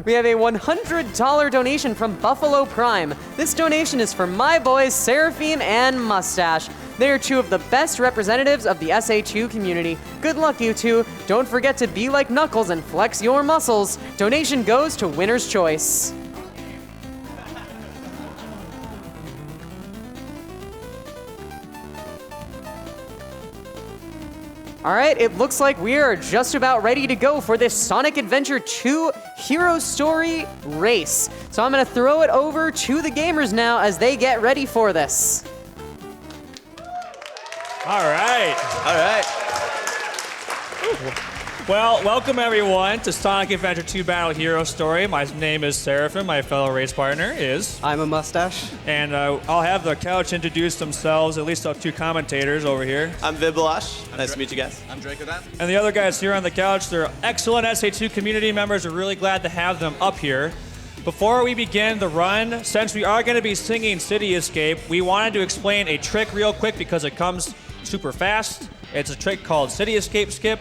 We have a $100 donation from Buffalo Prime. This donation is for my boys Seraphim and Mustache. They are two of the best representatives of the SA2 community. Good luck, you two. Don't forget to be like Knuckles and flex your muscles. Donation goes to Winner's Choice. All right, it looks like we are just about ready to go for this Sonic Adventure 2 Hero Story race. So I'm gonna throw it over to the gamers now as they get ready for this. All right. All right. Well, welcome everyone to Sonic Adventure 2 Battle Hero Story. My name is Seraphim. My fellow race partner is... I'm a Mustache. And I'll have the couch introduce themselves, at least our two commentators over here. I'm Viblash. Nice to meet you guys. I'm Draco Dan. And the other guys here on the couch, they're excellent SA2 community members. We're really glad to have them up here. Before we begin the run, since we are going to be singing City Escape, we wanted to explain a trick real quick because it comes super fast. It's a trick called City Escape Skip.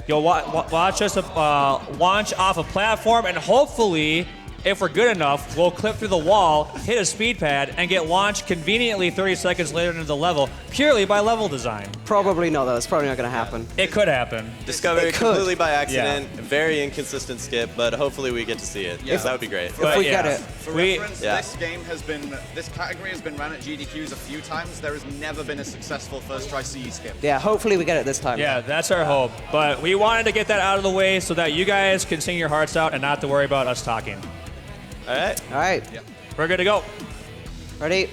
You'll watch us launch off a platform, and hopefully, if we're good enough, we'll clip through the wall, hit a speed pad, and get launched conveniently 30 seconds later into the level, purely by level design. Probably not, though. It's probably not going to happen. It could happen. Discovered it completely by accident. Yeah. Very inconsistent skip, but hopefully we get to see it. Yeah. That would be great. If we get it. For reference, this category has been ran at GDQs a few times. There has never been a successful first try CE skip. Yeah, hopefully we get it this time. Yeah, that's our hope. But we wanted to get that out of the way so that you guys can sing your hearts out and not to worry about us talking. All right. All right. Yep. We're good to go. Ready?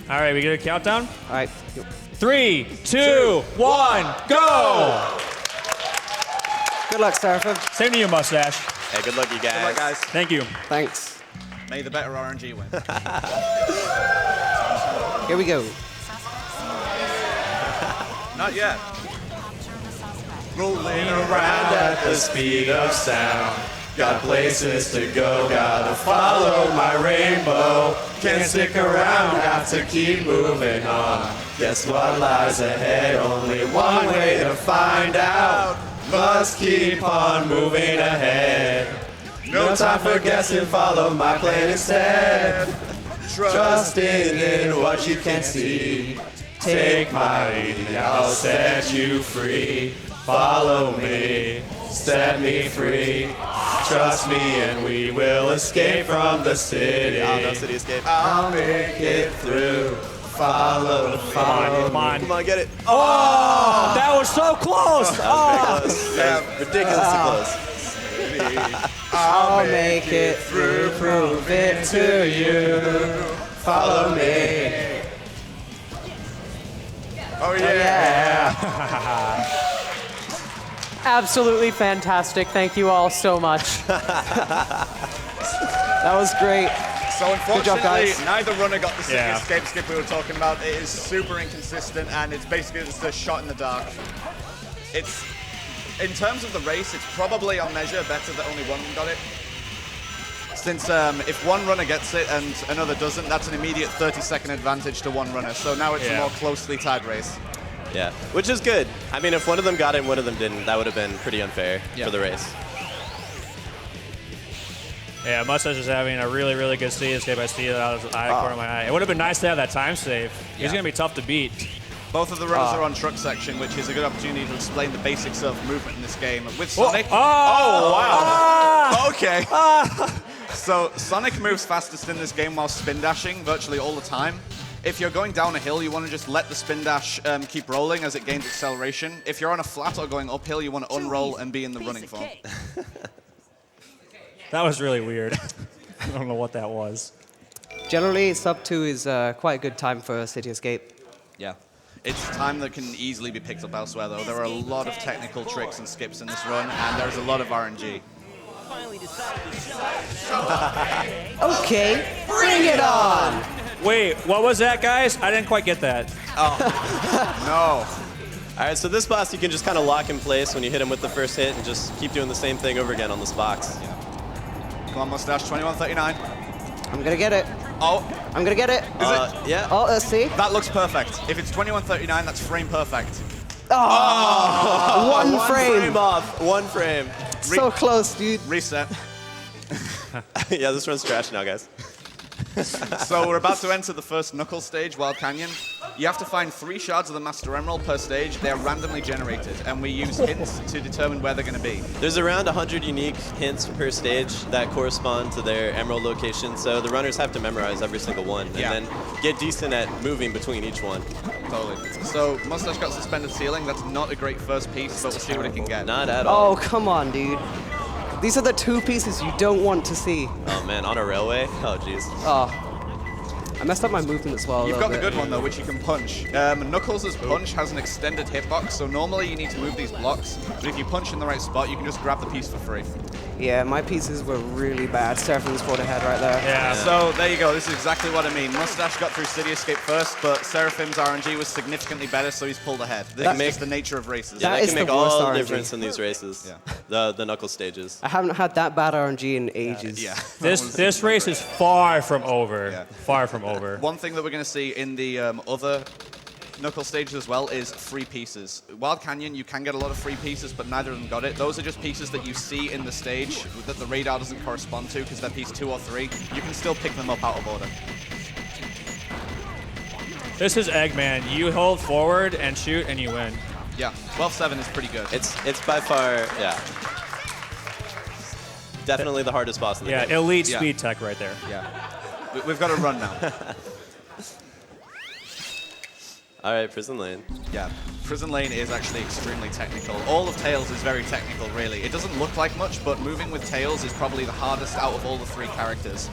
All right, we get a countdown? All right. 3, 2, 1, go! Good luck, Seraphim. Same to you, Mustache. Hey, good luck, you guys. Good luck, guys. Thank you. Thanks. May the better RNG win. Here we go. Not yet. Rolling around at the speed of sound. Got places to go, gotta follow my rainbow. Can't stick around, have to keep moving on. Guess what lies ahead? Only one way to find out. Must keep on moving ahead. No time for guessing, follow my plan instead. Trusting in what you can see. Take my lead, I'll set you free. Follow me, set me free. Trust me and we will escape from the city. No city escape. I'll make it through. Follow. Come on. Come on, get it. Oh, that was so close. That was close. Yeah, ridiculously close. I'll make it through, prove it to you. Follow me. Oh, yeah. Absolutely fantastic. Thank you all so much. That was great. So unfortunately, Good job, guys. neither runner got the City Escape skip we were talking about. It is super inconsistent, and it's basically just a shot in the dark. It's, in terms of the race, it's probably on measure better that only one got it. Since if one runner gets it and another doesn't, that's an immediate 30-second advantage to one runner. So now it's a more closely tied race. Yeah, which is good. I mean, if one of them got it and one of them didn't, that would have been pretty unfair for the race. Yeah, Mustache is having a really, really good City Escape. I see it out of the corner of my eye. It would have been nice to have that time save. He's going to be tough to beat. Both of the runners are on truck section, which is a good opportunity to explain the basics of movement in this game. With Sonic... Oh, wow. Okay. So Sonic moves fastest in this game while spin dashing virtually all the time. If you're going down a hill, you want to just let the spin dash keep rolling as it gains acceleration. If you're on a flat or going uphill, you want to unroll and be in the running form. That was really weird. I don't know what that was. Generally, sub 2 is quite a good time for City Escape. Yeah. It's time that can easily be picked up elsewhere, though. There are a lot of technical tricks and skips in this run, and there's a lot of RNG. Okay, bring it on! Wait, what was that, guys? I didn't quite get that. Oh. No. All right, so this boss you can just kind of lock in place when you hit him with the first hit and just keep doing the same thing over again on this box. Come on, Mustache, 2139. I'm gonna get it. Oh. I'm gonna get it. Is it? Yeah. Oh, let's see. That looks perfect. If it's 2139, that's frame perfect. Oh! One frame. One frame off. One frame. So close, dude. Reset. Yeah, this run's trash now, guys. So we're about to enter the first Knuckles stage, Wild Canyon. You have to find 3 shards of the Master Emerald per stage. They are randomly generated, and we use hints to determine where they're going to be. There's around 100 unique hints per stage that correspond to their emerald location, so the runners have to memorize every single one and then get decent at moving between each one. Totally. So Mustache got suspended ceiling. That's not a great first piece, but we'll see what it can get. Not at all. Oh, come on, dude. These are the 2 pieces you don't want to see. Oh man, on a railway? Oh jeez. Oh. I messed up my movement as well. You've got the good one though, which you can punch. Knuckles' punch has an extended hitbox, so normally you need to move these blocks, but if you punch in the right spot, you can just grab the piece for free. Yeah, my pieces were really bad. Seraphim's fought ahead right there. Yeah. So there you go, this is exactly what I mean. Mustache got through City Escape first, but Seraphim's RNG was significantly better, so he's pulled ahead. This is the nature of races. Yeah, That that is can make the worst all the RNG. difference in these races. Yeah. The Knuckles stages. I haven't had that bad RNG in ages. Yeah. This race is far from over. Yeah. Far from over. One thing that we're going to see in the other Knuckles stages as well is free pieces. Wild Canyon, you can get a lot of free pieces, but neither of them got it. Those are just pieces that you see in the stage that the radar doesn't correspond to because they're piece 2 or 3. You can still pick them up out of order. This is Eggman. You hold forward and shoot, and you win. Yeah, 12-7 is pretty good. It's by far, yeah. Definitely the hardest boss in the Yeah, game. elite Yeah. speed tech right there. Yeah. We've got to run now. All right, Prison Lane. Yeah, Prison Lane is actually extremely technical. All of Tails is very technical, really. It doesn't look like much, but moving with Tails is probably the hardest out of all the 3 characters.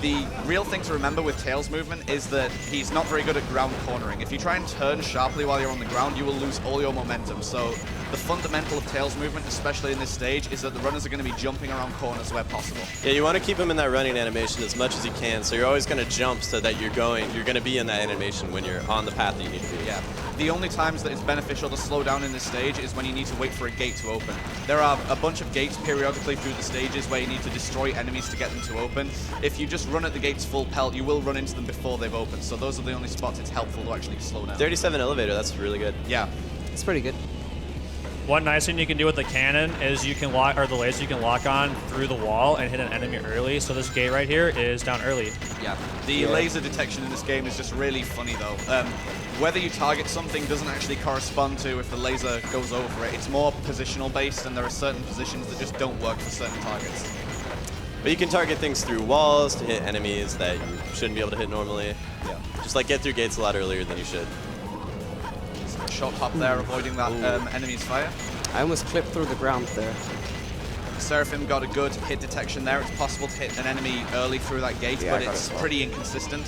The real thing to remember with Tails' movement is that he's not very good at ground cornering. If you try and turn sharply while you're on the ground, you will lose all your momentum. So the fundamental of Tails' movement, especially in this stage, is that the runners are going to be jumping around corners where possible. Yeah, you want to keep him in that running animation as much as you can, so you're always going to jump so that you're going to be in that animation when you're on the path that you need to be. Yeah. The only times that it's beneficial to slow down in this stage is when you need to wait for a gate to open. There are a bunch of gates periodically through the stages where you need to destroy enemies to get them to open. If you just run at the gates full pelt, you will run into them before they've opened. So those are the only spots it's helpful to actually slow down. 37 elevator, that's really good. Yeah. It's pretty good. One nice thing you can do with the cannon is you can lock, or the laser you can lock on through the wall and hit an enemy early. So this gate right here is down early. Yeah. The laser detection in this game is just really funny though. Whether you target something doesn't actually correspond to if the laser goes over it. It's more positional based, and there are certain positions that just don't work for certain targets. But you can target things through walls to hit enemies that you shouldn't be able to hit normally. Yeah. Just like get through gates a lot earlier than you should. Shot hop there, avoiding that enemy's fire. I almost clipped through the ground there. Seraphim got a good hit detection there. It's possible to hit an enemy early through that gate, Yeah, but I got it's it as well. pretty inconsistent.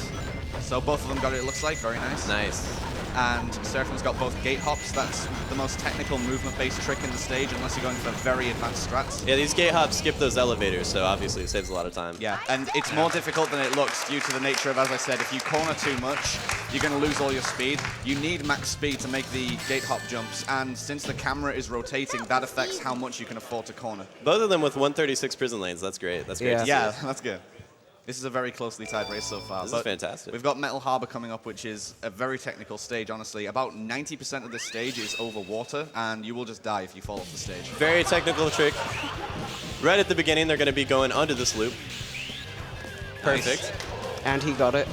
So both of them got it, it looks like. Very nice. Nice. And Seraphim's got both gate hops. That's the most technical movement-based trick in the stage, unless you're going for very advanced strats. Yeah, these gate hops skip those elevators, so obviously it saves a lot of time. Yeah, and it's more difficult than it looks due to the nature of, as I said, if you corner too much, you're going to lose all your speed. You need max speed to make the gate hop jumps, and since the camera is rotating, that affects how much you can afford to corner. Both of them with 136 prison lanes, that's great. That's great to see. Yeah, that's good. This is a very closely tied race so far. This but is fantastic. We've got Metal Harbor coming up, which is a very technical stage, honestly. About 90% of this stage is over water, and you will just die if you fall off the stage. Very technical trick. Right at the beginning, they're going to be going under this loop. Perfect. And he got it.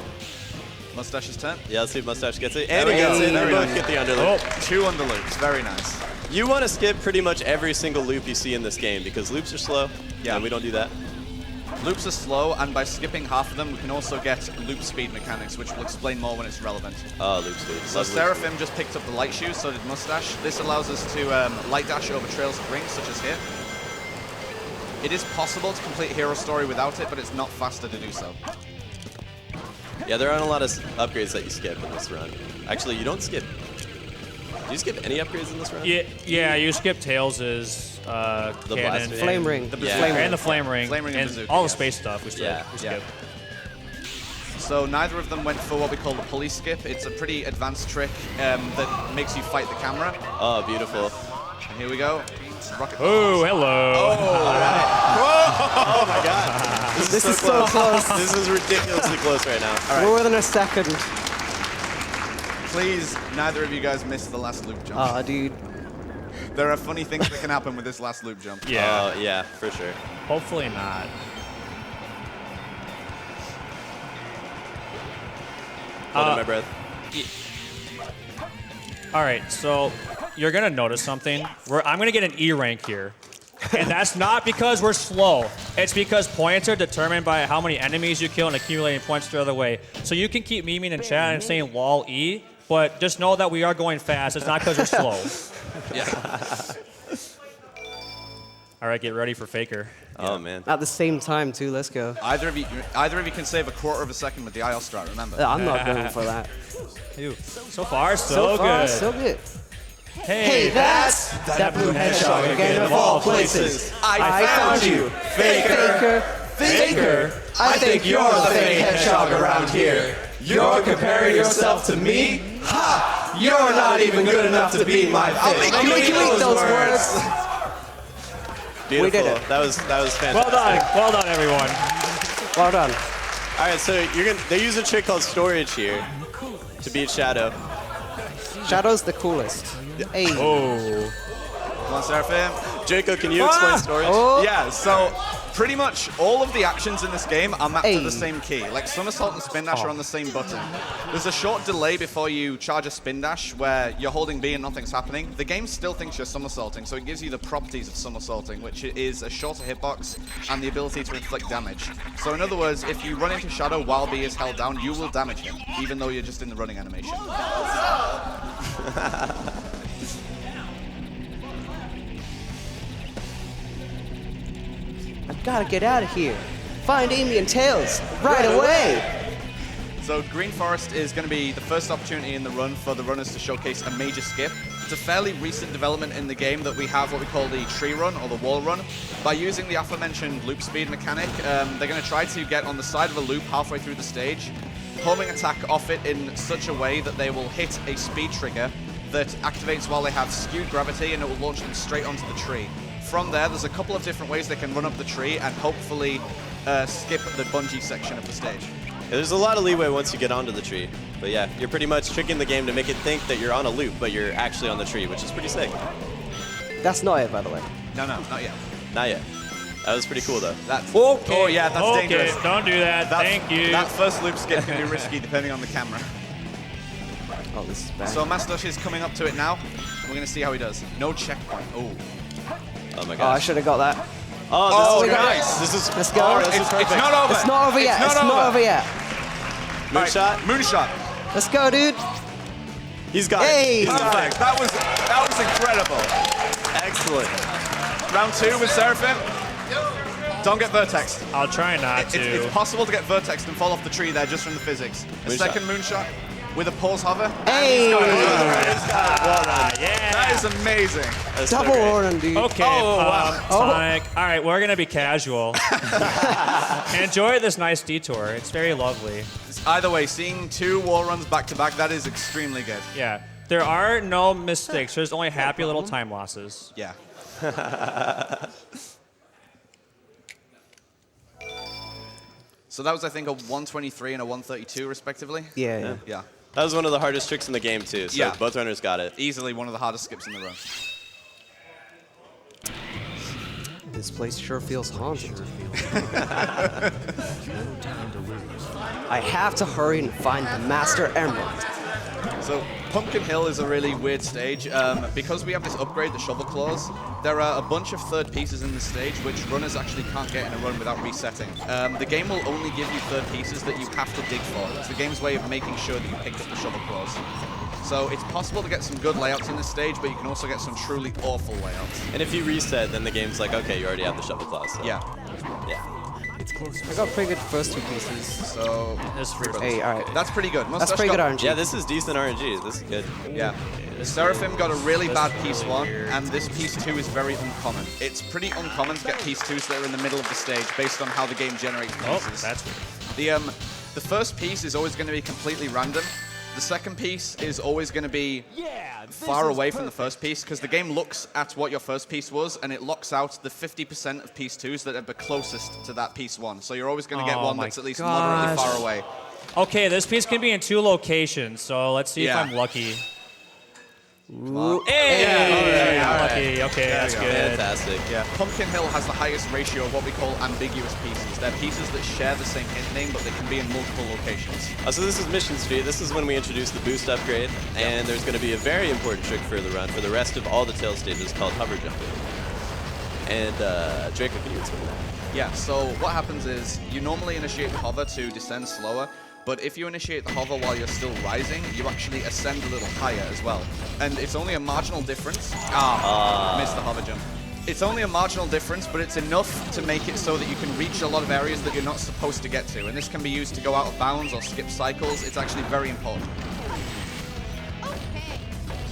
Mustache's turn. Yeah, let's see if Mustache gets it. There And we he gets go. it. They Very both nice. get the underloop. Oh, 2 underloops. Very nice. You want to skip pretty much every single loop you see in this game because loops are slow. Yeah. And we don't do that. Loops are slow, and by skipping half of them, we can also get loop speed mechanics, which we'll explain more when it's relevant. Oh, loop speed. So Love loop Seraphim just picked up the light shoes, so did Mustache. This allows us to light dash over trails of rings, such as here. It is possible to complete Hero Story without it, but it's not faster to do so. speed. Yeah, there aren't a lot of upgrades that you skip in this run. Actually, you don't skip. Do you skip any upgrades in this run? Yeah, you skip Tails' cannon. blaster. Flame ring. The Yeah. Flame And ring. the flame ring. Flame ring and and bazooka, all the yes. space stuff we skip. Yeah, We yeah. skip. So neither of them went for what we call the police skip. It's a pretty advanced trick that makes you fight the camera. Oh, beautiful. And here we go. Rocket. Oh, hello. Oh my god. This is so close. This is ridiculously close right now. right. More than a second. Please, neither of you guys miss the last loop jump. Ah, dude. There are funny things that can happen with this last loop jump. Yeah. Oh, yeah, for sure. Hopefully not. Holding my breath. All right, so you're gonna notice something. I'm gonna get an E rank here. And that's not because we're slow. It's because points are determined by how many enemies you kill and accumulating points the other way. So you can keep memeing in chat and saying lol E, but just know that we are going fast. It's not because we're slow. Yeah. All right, get ready for Faker. Oh, man. At the same time, too. Let's go. Either of you can save a quarter of a second with the IL strat, remember? I'm not going for that. Ew. So far, so far, good. so good. Hey, that's that blue hedgehog again of all places. I found you, Faker. Faker. I think you're the fake hedgehog around here. You're comparing yourself to me? Ha! You're not even good enough to be my fake. I'll make you eat those words. Beautiful. We did it. That was fantastic. Well done, everyone. Well done. All right, so they use a trick called storage here to beat Shadow. Shadow's the coolest. Hey. Oh. Come on, Seraphim. Jacob, can you explain storage? Oh. Yeah, so pretty much all of the actions in this game are mapped to the same key. Like somersault and spin dash are on the same button. There's a short delay before you charge a spin dash where you're holding B and nothing's happening. The game still thinks you're somersaulting, so it gives you the properties of somersaulting, which is a shorter hitbox and the ability to inflict damage. So in other words, if you run into Shadow while B is held down, you will damage him, even though you're just in the running animation. I gotta get out of here. Find Amy and Tails right away. So Green Forest is going to be the first opportunity in the run for the runners to showcase a major skip. It's a fairly recent development in the game that we have what we call the tree run or the wall run. By using the aforementioned loop speed mechanic, they're going to try to get on the side of a loop halfway through the stage, homing attack off it in such a way that they will hit a speed trigger that activates while they have skewed gravity, and it will launch them straight onto the tree. From there, there's a couple of different ways they can run up the tree and hopefully skip the bungee section of the stage. Yeah, there's a lot of leeway once you get onto the tree. But yeah, you're pretty much tricking the game to make it think that you're on a loop, but you're actually on the tree, which is pretty sick. That's not it, by the way. No, not yet. Not yet. That was pretty cool, though. That's Okay. Oh yeah, that's dangerous. Don't do that. Thank you. That first loop skip can be risky depending on the camera. Oh, this is bad. So Mastosh is coming up to it now. We're going to see how he does. No checkpoint. Oh. Oh my I gosh. should have got that. Oh, this is nice. This is Let's go. This is It's perfect. not over. It's not over yet. It's not over yet. Moonshot. Moonshot. Let's go, dude. He's got Hey. it. He's got Perfect. it. That was incredible. Excellent. Round 2 with Seraphim. Don't get vertexed. I'll try not to. It's possible to get vertexed and fall off the tree there just from the physics. A Moonshot. second moonshot with a pause hover. Hey. Well done. Yeah. That is amazing. That's so Double great. Orton, dude. Okay, Oh, wow. Sonic. All right, we're gonna be casual. Enjoy this nice detour. It's very lovely. Either way, seeing 2 wall runs back to back, that is extremely good. Yeah, there are no mistakes. There's only happy little time losses. Yeah. So that was, I think, a 123 and a 132, respectively. Yeah. Yeah. That was one of the hardest tricks in the game, too. So Yeah. both runners got it. Easily one of the hardest skips in the run. This place sure feels haunted. I have to hurry and find the Master Emerald. So Pumpkin Hill is a really weird stage. Because we have this upgrade, the Shovel Claws, there are a bunch of third pieces in the stage which runners actually can't get in a run without resetting. The game will only give you third pieces that you have to dig for. It's the game's way of making sure that you picked up the Shovel Claws. So it's possible to get some good layouts in this stage, but you can also get some truly awful layouts. And if you reset, then the game's like, okay, you already have the shovel claws. So. Yeah. Yeah. I got pretty good first 2 pieces. So This for Hey, all right. that's pretty good. That's Mustache pretty good got- RNG. Yeah, this is decent RNG. This is good. Yeah. Seraphim got a really bad piece 1, and this piece 2 is very uncommon. It's pretty uncommon to get piece 2s that are in the middle of the stage based on how the game generates Oh, pieces. that's weird. The first piece is always going to be completely random. The second piece is always going to be far away from the first piece because the game looks at what your first piece was and it locks out the 50% of piece 2s that are the closest to that piece 1. So you're always going to get Oh one my that's at least moderately gosh. far away. Okay, this piece can be in 2 locations, so let's see Yeah. if I'm lucky. Hey! all right. Lucky. Okay, that's good. Fantastic. Yeah, Pumpkin Hill has the highest ratio of what we call ambiguous pieces. They're pieces that share the same hit name, but they can be in multiple locations. So this is Mission Street. This is when we introduce the boost upgrade, and there's going to be a very important trick for the run for the rest of all the tail stages called hover jumping. And Draco, can you explain that? Yeah, so what happens is you normally initiate the hover to descend slower, but if you initiate the hover while you're still rising, you actually ascend a little higher as well. And it's only a marginal difference. Missed the hover jump. It's only a marginal difference, but it's enough to make it so that you can reach a lot of areas that you're not supposed to get to. And this can be used to go out of bounds or skip cycles. It's actually very important.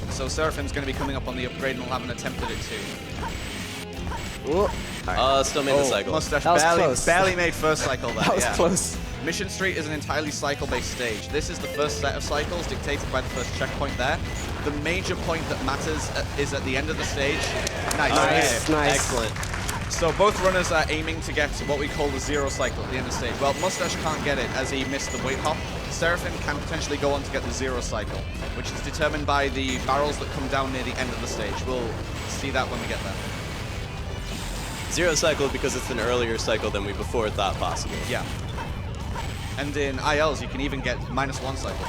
So Seraphim's going to be coming up on the upgrade and we'll have an attempt at it too. Still made the cycle. Mustache That was close. barely made first cycle there. That was close. Mission Street is an entirely cycle-based stage. This is the first set of cycles dictated by the first checkpoint there. The major point that matters is at the end of the stage. Nice. Excellent. So both runners are aiming to get what we call the zero cycle at the end of the stage. Well, Mustache can't get it as he missed the weight hop. Seraphim can potentially go on to get the zero cycle, which is determined by the barrels that come down near the end of the stage. We'll see that when we get there. Zero cycle because it's an earlier cycle than we before thought possible. Yeah. And in ILs, you can even get -1 cycle.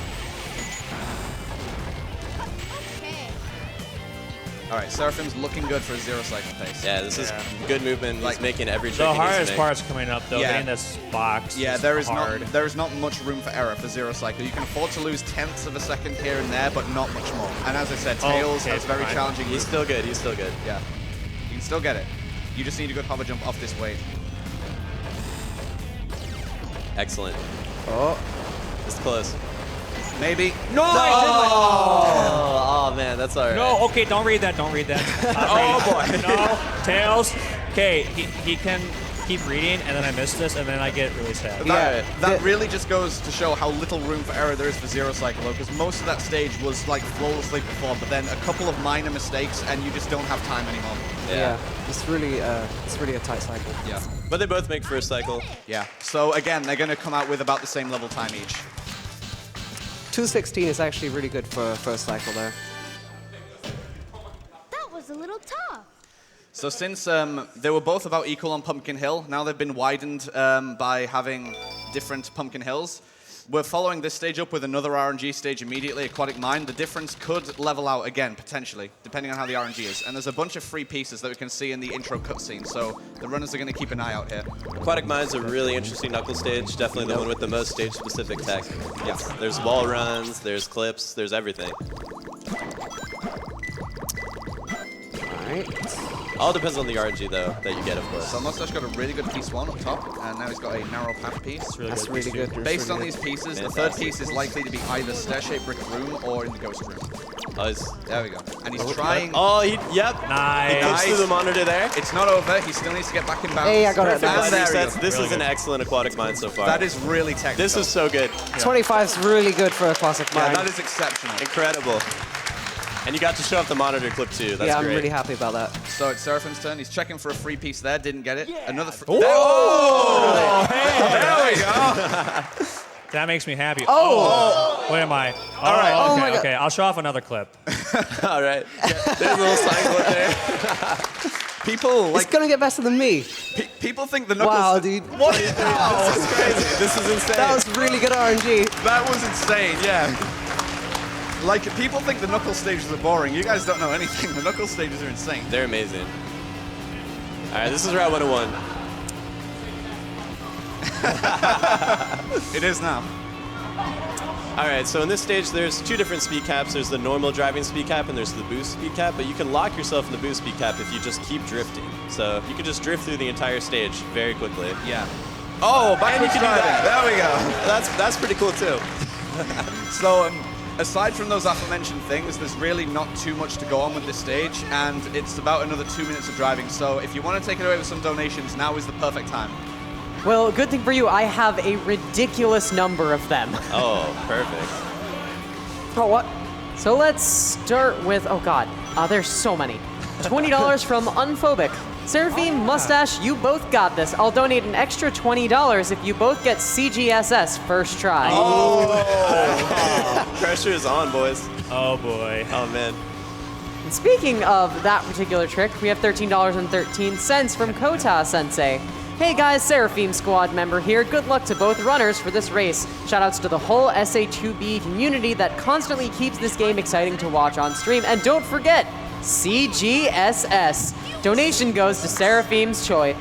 All right, Seraphim's looking good for a zero cycle pace. Yeah, this is good movement. Like, He's making every trick The he needs to hardest make. part's coming up, though. Yeah. Getting this box. Yeah, is there is hard. not much room for error for zero cycle. You can afford to lose tenths of a second here and there, but not much more. And as I said, Tails okay, has very fine. challenging. He's still good. He's still good. Yeah, you can still get it. You just need a good hover jump off this weight. Excellent. Oh. It's close. Maybe. No! Oh man, that's all right. No, okay, don't read that. Don't read that. Oh boy. No, Tails. Okay, he can keep reading, and then I miss this, and then I get really sad. That really just goes to show how little room for error there is for zero cycle, though, because most of that stage was like flawlessly performed, but then a couple of minor mistakes, and you just don't have time anymore. Yeah. It's really a tight cycle. Yeah. But they both make first cycle. Yeah. So again, they're going to come out with about the same level time each. 2:16 is actually really good for first cycle there. That was a little tough. So since they were both about equal on Pumpkin Hill, now they've been widened by having different Pumpkin Hills. We're following this stage up with another RNG stage immediately, Aquatic Mine. The difference could level out again, potentially, depending on how the RNG is. And there's a bunch of free pieces that we can see in the intro cutscene, so the runners are going to keep an eye out here. Aquatic Mine's a really interesting knuckle stage. Definitely the one with the most stage-specific tech. Yeah. There's wall runs, there's clips, there's everything. Alright. All depends on the RNG, though, that you get, of course. So Mustache got a really good piece 1 up top, and now he's got a narrow path piece. That's really good. Based on these pieces, the third piece is likely to be either stair-shaped brick room or in the ghost room. Oh, There we go. And he's trying. oh, yep. Nice. He goes through the monitor there. It's not over. He still needs to get back in bounds. Hey, I got it. Perfect And landing there he sets. goes. This Really is an good. excellent Aquatic Mine so far. That is really technical. This is so good. 25's really good for a classic Yeah, mine. that is exceptional. Incredible. And you got to show off the monitor clip, too. That's yeah, I'm great. really happy about that. So it's Seraphim's turn. He's checking for a free piece there. Didn't get it. Another free. Oh, hey. There we go. That makes me happy. Oh! What am I? All right. Oh Okay, my God. okay. I'll show off another clip. All right. There's a little sign board there. People It's like gonna get better than me. people think the knuckles. Wow, dude. What? This is crazy. This is insane. That was really good RNG. That was insane. Yeah. Like people think the knuckle stages are boring. You guys don't know anything. The knuckle stages are insane. They're amazing. All right, this is Route 101. It is now. All right, so in this stage, there's two different speed caps. There's the normal driving speed cap and there's the boost speed cap, but you can lock yourself in the boost speed cap if you just keep drifting. So you can just drift through the entire stage very quickly. Yeah. Oh, And you backwards can do driving. that. There we go. That's pretty cool too. So, aside from those aforementioned things, there's really not too much to go on with this stage, and it's about another 2 minutes of driving. So, if you want to take it away with some donations, now is the perfect time. Well, good thing for you, I have a ridiculous number of them. Oh, perfect. Oh, what? So let's start with, oh god, there's so many. $20 from Unphobic. Seraphim, Mustache, you both got this. I'll donate an extra $20 if you both get CGSS first try. Pressure is on, boys. Oh boy. Oh man. And speaking of that particular trick, we have $13.13 from Kota Sensei. Hey guys, Seraphim Squad member here. Good luck to both runners for this race. Shoutouts to the whole SA2B community that constantly keeps this game exciting to watch on stream. And don't forget, CGSS. Donation goes to Seraphim's Choi.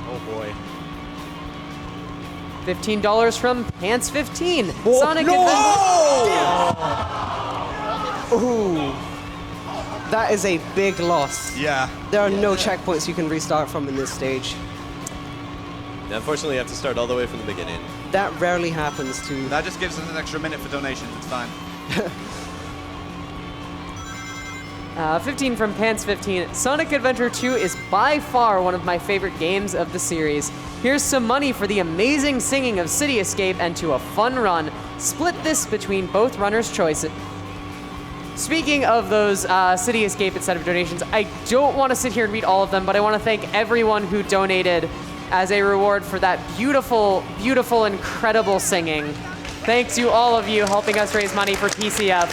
Oh boy. $15 from Pants15. Whoa, Sonic no! Adventure. Ooh. That is a big loss. Yeah. There are no checkpoints you can restart from in this stage. Yeah, unfortunately, you have to start all the way from the beginning. That rarely happens to... That just gives us an extra minute for donations. It's fine. 15 from Pants15. Sonic Adventure 2 is by far one of my favorite games of the series. Here's some money for the amazing singing of City Escape and to a fun run. Split this between both runners' choices. Speaking of those City Escape instead of donations, I don't want to sit here and read all of them, but I want to thank everyone who donated as a reward for that beautiful, beautiful, incredible singing. Thanks to all of you helping us raise money for TCF.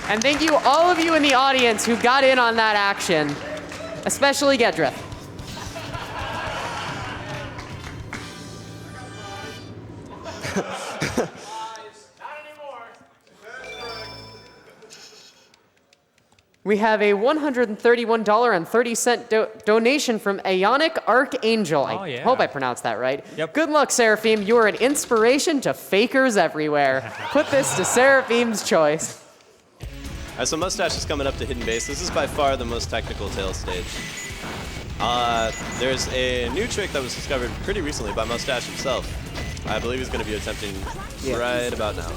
And thank you all of you in the audience who got in on that action, especially Gedrith. We have a $131.30 donation from Aeonic Archangel. Oh, I yeah. hope I pronounced that right. Yep. Good luck, Seraphim. You are an inspiration to fakers everywhere. Put this to Seraphim's choice. So Mustache is coming up to Hidden Base. This is by far the most technical tail stage. There's a new trick that was discovered pretty recently by Mustache himself. I believe he's going to be attempting right about now.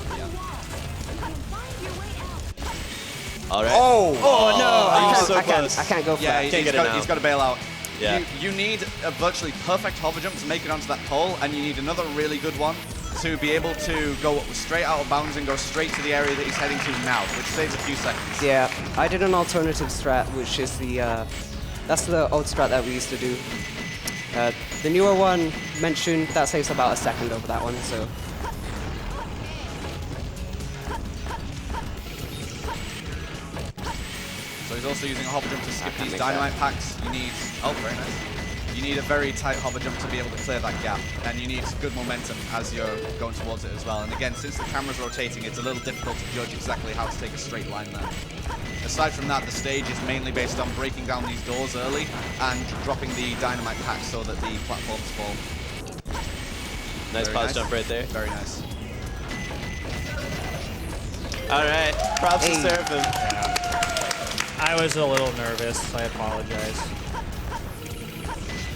All right. Oh! Oh, no! so I close. can't go for Yeah, that. he's got to bail out. Yeah. You need a virtually perfect hover jump to make it onto that pole, and you need another really good one to be able to go straight out of bounds and go straight to the area that he's heading to now, which saves a few seconds. Yeah, I did an alternative strat, which is the, that's the old strat that we used to do. The newer one mentioned, that saves about a second over that one, so. So he's also using a hover jump to skip these dynamite packs. You need, oh, very nice. You need a very tight hover jump to be able to clear that gap, and you need good momentum as you're going towards it as well. And again, since the camera's rotating, it's a little difficult to judge exactly how to take a straight line there. Aside from that, the stage is mainly based on breaking down these doors early and dropping the dynamite packs so that the platforms fall. Nice pause jump right there. Very nice. All right. Props to Seraphim. I was a little nervous. I apologize.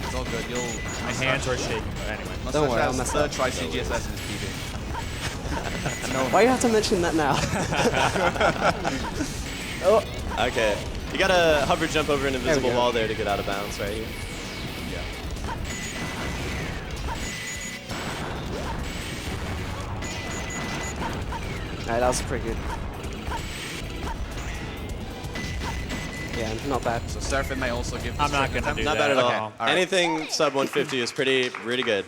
It's all good. My hands were shaking, but anyway. Don't worry, I'll Mustache mess has up. third try CGSS in his PB. Why do you have to mention that now? Oh. Okay. You got to hover jump over an invisible go. wall there to get out of bounds right here. Yeah. Alright, that was pretty good. Yeah, not bad. So Seraphim may also give this I'm not trick going to attempt. do Not bad that. at all. Okay, all right. Anything sub 150 is pretty good.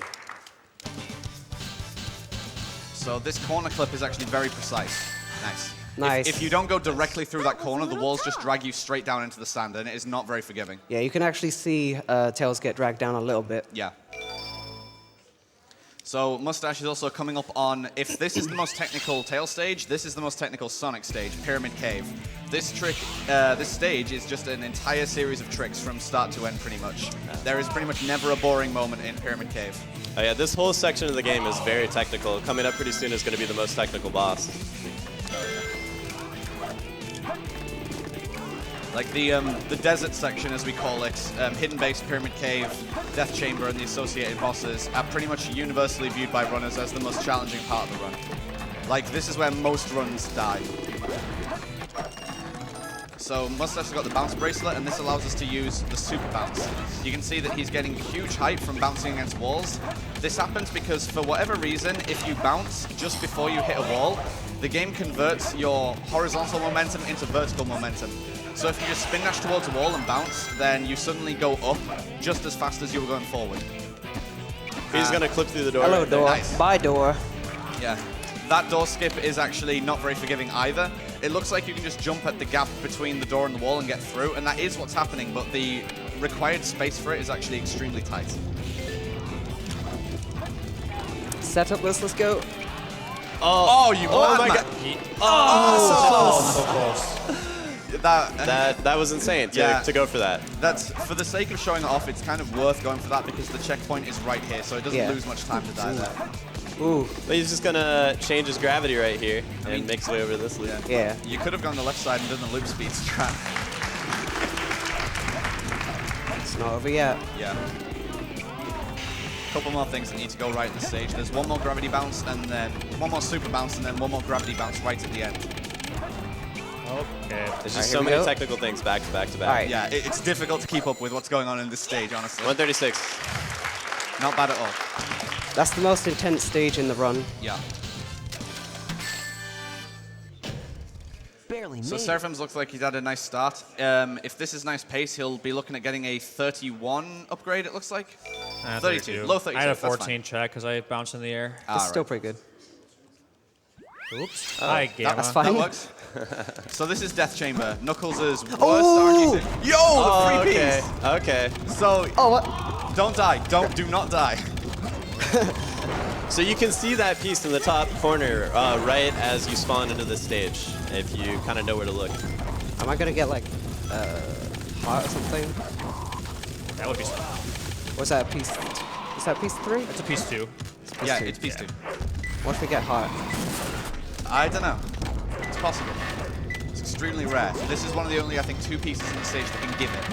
So this corner clip is actually very precise. Nice. Nice. If you don't go directly through that corner, the walls just drag you straight down into the sand, and it is not very forgiving. Yeah, you can actually see Tails get dragged down a little bit. Yeah. So Mustache is also coming up on, if this is the most technical tail stage, this is the most technical Sonic stage, Pyramid Cave. This trick, this stage is just an entire series of tricks from start to end pretty much. There is pretty much never a boring moment in Pyramid Cave. Oh yeah, this whole section of the game is very technical. Coming up pretty soon is going to be the most technical boss. Like the desert section, as we call it, Hidden Base, Pyramid Cave, Death Chamber, and the associated bosses are pretty much universally viewed by runners as the most challenging part of the run. Like, this is where most runs die. So Mustache has got the bounce bracelet, and this allows us to use the super bounce. You can see that he's getting huge height from bouncing against walls. This happens because, for whatever reason, if you bounce just before you hit a wall, the game converts your horizontal momentum into vertical momentum. So if you just spin dash towards a wall and bounce, then you suddenly go up just as fast as you were going forward. He's going to clip through the door. Hello, right there. door. Nice. Bye, door. Yeah. That door skip is actually not very forgiving either. it looks like you can just jump at the gap between the door and the wall and get through, and that is what's happening, but the required space for it is actually extremely tight. Setup list, let's go. Oh, you Oh mad, my man. god. So close. That was insane to go for that. That's for the sake of showing it off. It's kind of worth going for that because the checkpoint is right here, so it doesn't lose much time to die there. Ooh. But he's just gonna change his gravity right here and make his way over this loop. Yeah. You could have gone the left side and done the loop speed strat. It's not over yet. Yeah. Couple more things that need to go right at the stage. There's one more gravity bounce and then one more super bounce and then one more gravity bounce right at the end. Okay. There's just Alright, so here we many go. technical things back to back to back. Alright. Yeah, it's difficult to keep up with what's going on in this stage, honestly. 136. Not bad at all. That's the most intense stage in the run. Yeah. Barely So made it. Seraphim's looks like he's had a nice start. If this is nice pace, he'll be looking at getting a 31 upgrade, it looks like. 32. Low 32. I had a that's fine. 14 check because I bounced in the air. That's All still right. pretty good. Oops. Hi, Gamma. That's fine. That works. So this is Death Chamber. Knuckles' worst Oh! RNG. Yo, the free Okay. piece! Okay. So, Oh, what? don't die. Do not die. So you can see that piece in the top corner right as you spawn into this stage, if you kind of know where to look. Am I gonna get like heart or something? That would be. Was that a piece? Is that piece 3? That's a piece 2. Yeah, two. it's piece 2. What if we get heart? I don't know. It's possible. It's extremely rare. This is one of the only, I think, 2 pieces in the stage that can give it.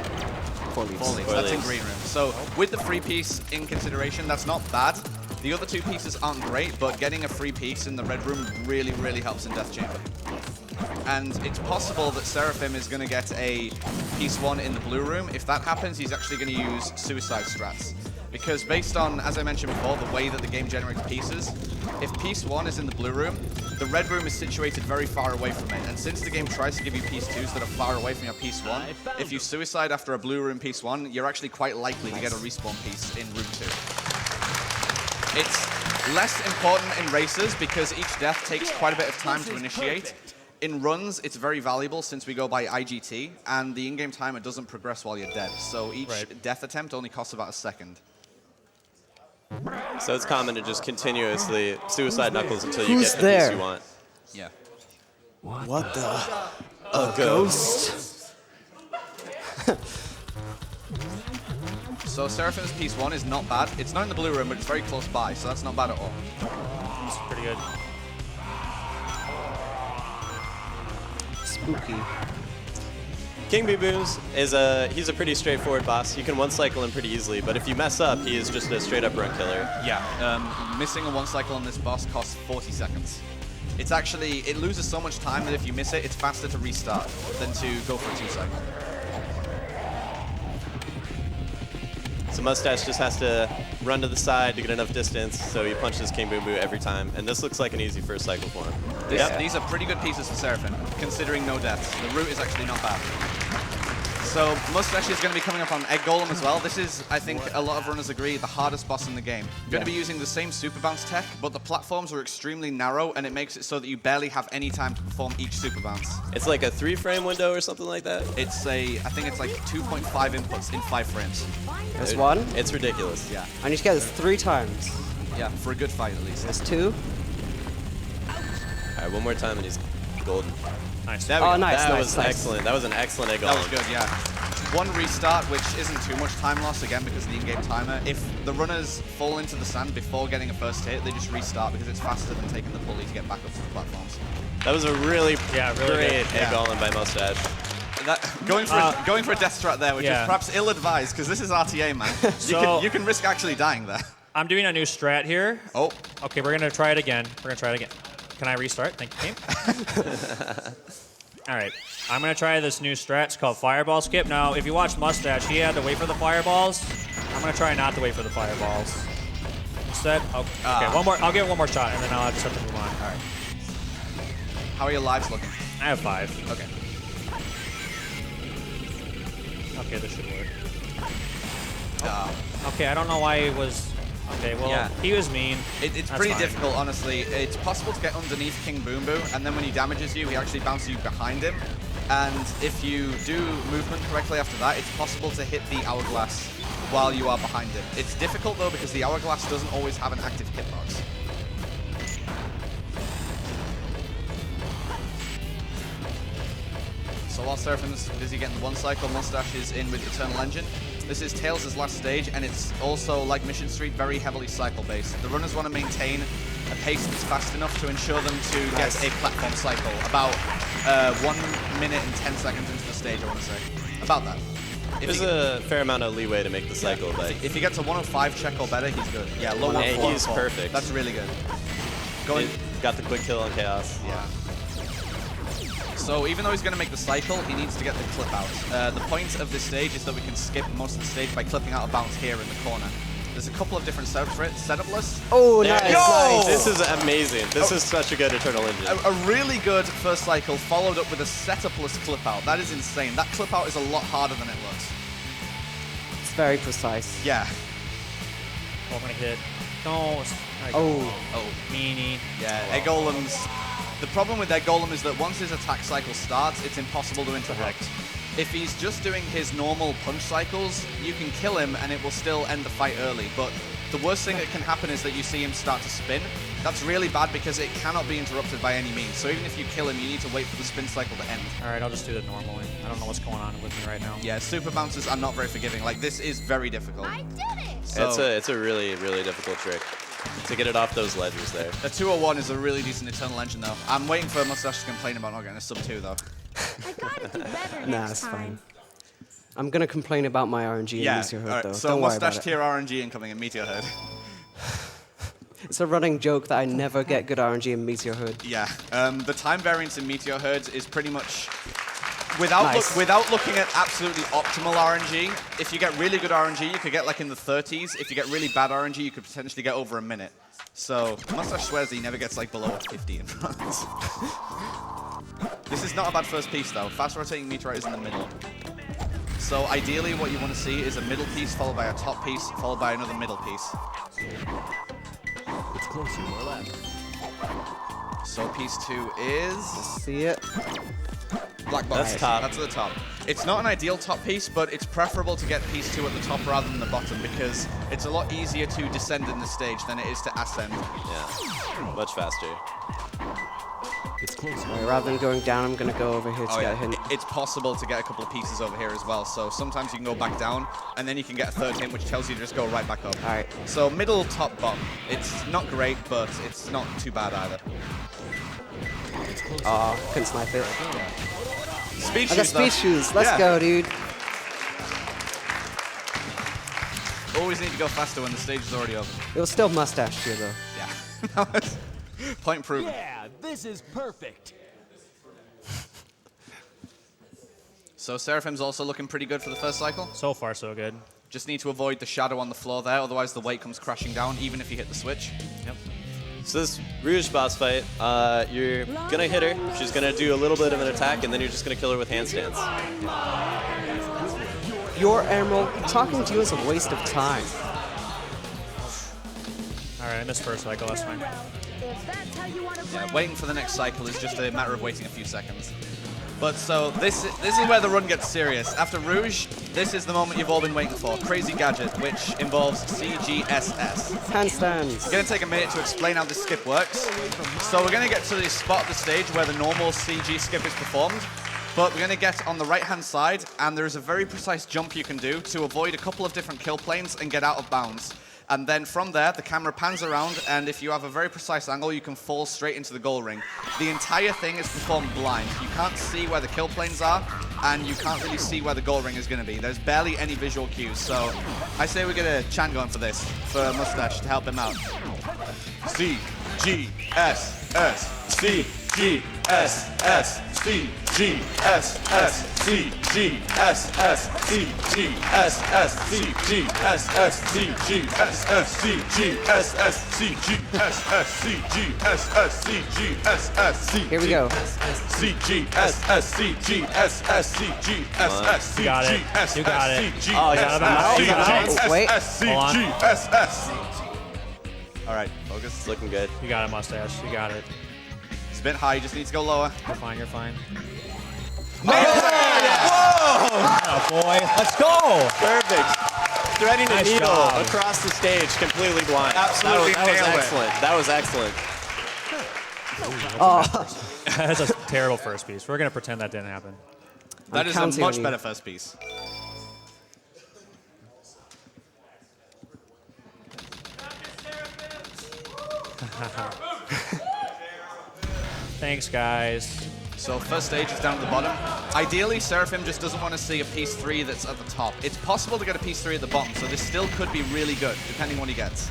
4 leaves. 4 leaves. Four That's in leaves. green room. So with the free piece in consideration, that's not bad. The other 2 pieces aren't great, but getting a free piece in the red room really, really helps in Death Chamber. And it's possible that Seraphim is going to get a piece 1 in the blue room. If that happens, he's actually going to use suicide strats. Because based on, as I mentioned before, the way that the game generates pieces, if piece 1 is in the blue room, the red room is situated very far away from it. And since the game tries to give you piece 2s that are far away from your piece 1, if you suicide after a blue room piece 1, you're actually quite likely to get a respawn piece in room 2. It's less important in races because each death takes quite a bit of time to initiate. In runs, it's very valuable since we go by IGT, and the in-game timer doesn't progress while you're dead. So each death attempt only costs about a second. So it's common to just continuously suicide Knuckles until you Who's get the piece there? you want. Yeah. What the? A ghost? So Seraphim's piece 1 is not bad. It's not in the blue room, but it's very close by, so that's not bad at all. It's pretty good. Spooky. King Boo Boos is he's a pretty straightforward boss. You can one cycle him pretty easily, but if you mess up, he is just a straight up run killer. Yeah, missing a 1 cycle on this boss costs 40 seconds. It's actually, it loses so much time that if you miss it, it's faster to restart than to go for a 2 cycle. So Mustache just has to run to the side to get enough distance, so he punches King Boo Boo every time. And this looks like an easy first cycle for him. These are pretty good pieces for Seraphim, considering no deaths. The route is actually not bad. So Mustache is going to be coming up on Egg Golem as well. This is, I think, a lot of runners agree, the hardest boss in the game. You're going to be using the same super bounce tech, but the platforms are extremely narrow, and it makes it so that you barely have any time to perform each super bounce. It's like a 3-frame window or something like that. It's I think it's like 2.5 inputs in 5 frames. There's 1. It's ridiculous. Yeah, I need to get this 3 times. yeah, for a good fight at least. There's 2. All right, one more time and he's golden. Nice. There we Oh, go. nice, That nice, was nice. excellent. That was an excellent egg That was golem. good, yeah. 1 restart, which isn't too much time loss, again, because of the in-game timer. If the runners fall into the sand before getting a first hit, they just restart because it's faster than taking the pulley to get back up to the platforms. That was a really, really great good. egg golem by Mustache. Going for a death strat there, which is perhaps ill-advised, because this is RTA, man. You can risk actually dying there. I'm doing a new strat here. Oh. Okay, we're gonna try it again. Can I restart? Thank you, team. All right, I'm gonna try this new strat. It's called Fireball Skip. Now, if you watch Mustache, he had to wait for the fireballs. I'm gonna try not to wait for the fireballs. Instead, okay, one more. I'll give it one more shot, and then I'll just have to move on. All right. How are your lives looking? I have 5. Okay. Okay, this should work. Okay, I don't know why it was Okay, well, Yeah. he was mean. It's That's pretty fine. difficult, honestly. It's possible to get underneath King Boom Boo, and then when he damages you, he actually bounces you behind him. And if you do movement correctly after that, it's possible to hit the hourglass while you are behind him. It's difficult, though, because the hourglass doesn't always have an active hitbox. So while Seraphim's busy getting the one cycle, Mustache is in with Eternal Engine. This is Tails' last stage, and it's also, like Mission Street, very heavily cycle-based. The runners want to maintain a pace that's fast enough to ensure them to get a platform cycle. About 1 minute and 10 seconds into the stage, I want to say. About that. There's a fair amount of leeway to make the cycle, but If he gets a 105 check or better, he's good. Yeah, low 104. he's perfect. That's really good. he got the quick kill on Chaos. Yeah. So even though he's going to make the cycle, he needs to get the clip out. The point of this stage is that we can skip most of the stage by clipping out a bounce here in the corner. There's a couple of different setups for it. Setup lists. Oh, There nice. it is. Yo! This is amazing. This is such a good Eternal Engine. A really good first cycle followed up with a setup-less clip out. That is insane. That clip out is a lot harder than it looks. It's very precise. Yeah. Oh, I'm gonna hit. No. Oh. Oh. Meanie. Yeah. Egg Golems. The problem with Egg Golem is that once his attack cycle starts, it's impossible to interrupt. If he's just doing his normal punch cycles, you can kill him and it will still end the fight early. But the worst thing that can happen is that you see him start to spin. That's really bad because it cannot be interrupted by any means. So even if you kill him, you need to wait for the spin cycle to end. All right, I'll just do it normally. I don't know what's going on with me right now. Yeah, super bounces are not very forgiving. Like, this is very difficult. I did it! So, It's a really, really difficult trick to get it off those ledges there. a 201 is a really decent Eternal Engine, though. I'm waiting for Mustache to complain about not getting a sub 2, though. I gotta do better Nah, next it's time. fine. I'm gonna complain about my RNG Yeah, in Meteor Hood, alright, though. so Don't worry Mustache about it. tier RNG incoming in Meteor Hood. It's a running joke that I never get good RNG in Meteor Hood. Yeah, the time variance in Meteor Hood is pretty much... Without, Nice. without looking at absolutely optimal RNG, if you get really good RNG, you could get like in the 30s. If you get really bad RNG, you could potentially get over a minute. So, Mustache swears that he never gets like below 50 in runs. This is not a bad first piece though. Fast rotating meteorite is in the middle. So ideally what you want to see is a middle piece followed by a top piece followed by another middle piece. It's closer, more left. So piece 2 is... See it? Black box. That's top. That's at the top. It's not an ideal top piece, but it's preferable to get piece 2 at the top rather than the bottom because it's a lot easier to descend in the stage than it is to ascend. Yeah, much faster. It's closer. Alright, rather than going down, I'm gonna go over here to Oh, get yeah. a hint. It's possible to get a couple of pieces over here as well, so sometimes you can go back down, and then you can get a third hint, which tells you to just go right back up. Alright. So middle, top, bottom. It's not great, but it's not too bad either. Aw, couldn't snipe it. Speed I got shoes, though. speed shoes. Let's Yeah. go, dude. Always need to go faster when the stage is already over. It was still mustache here, though. Yeah. That was point proven. Yeah, this is perfect. So Seraphim's also looking pretty good for the first cycle. So far, so good. Just need to avoid the shadow on the floor there, otherwise the weight comes crashing down, even if you hit the switch. Yep. So this Rouge boss fight, you're gonna hit her. She's gonna do a little bit of an attack, and then you're just gonna kill her with handstands. Your Emerald, talking to you is a waste of time. All right, I missed first cycle. That's fine. If that's how you want to play. Yeah, waiting for the next cycle is just a matter of waiting a few seconds. But so this is where the run gets serious. After Rouge, this is the moment you've all been waiting for. Crazy Gadget, which involves CGSS. Handstands. We're going to take a minute to explain how this skip works. So we're going to get to the spot of the stage where the normal CG skip is performed. But we're going to get on the right-hand side, and there is a very precise jump you can do to avoid a couple of different kill planes and get out of bounds. And then from there, the camera pans around, and if you have a very precise angle, you can fall straight into the goal ring. The entire thing is performed blind. You can't see where the kill planes are, and you can't really see where the goal ring is going to be. There's barely any visual cues, so I say we get a chant going for this, for Mustache to help him out. C-G-S-S, C-G-S-S, C-G-S-S, C-G-S-S, C-G-S-S, C-G-S-S, C-G-S-S, C-G-S-S, C-G-S-S, C-G-S-S, C-G-S-S, Here we go. C-G-S-S, C-G-S-S, C-G-S-S, You got it. You got it. Oh, yeah, You got it. Wait. C-G-S-S. All right, focus. It's looking good. You got it, Mustache. You got it. It's a bit high. You just need to go lower. You're fine. You're fine. Oh, Boy, let's go. perfect. Threading a Nice needle job. across the stage, completely blind. Absolutely that was nailed it. excellent. That was excellent. That's a terrible first piece. We're gonna pretend that didn't happen. That is a counting on much you. better first piece. Thanks, guys. So first stage is down at the bottom. Ideally, Seraphim just doesn't want to see a piece 3 that's at the top. It's possible to get a piece 3 at the bottom, so this still could be really good, depending what he gets.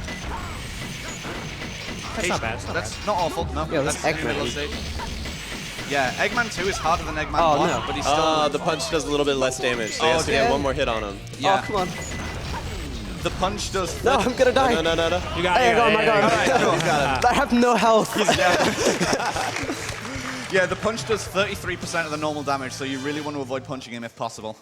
That's not bad. That's not awful. No, Yeah, that's that's in the middle Eggman. of the stage. Yeah, Eggman 2 is harder than Eggman Oh, 1, no. but he's still... The punch does a little bit less damage, so he has to damn. get one more hit on him. yeah. Oh, come on. The punch does... No, I'm gonna die. No. You got Hey, it. I got him, I got him. Alright, cool. I have no health. Yeah, the punch does 33% of the normal damage, so you really want to avoid punching him if possible.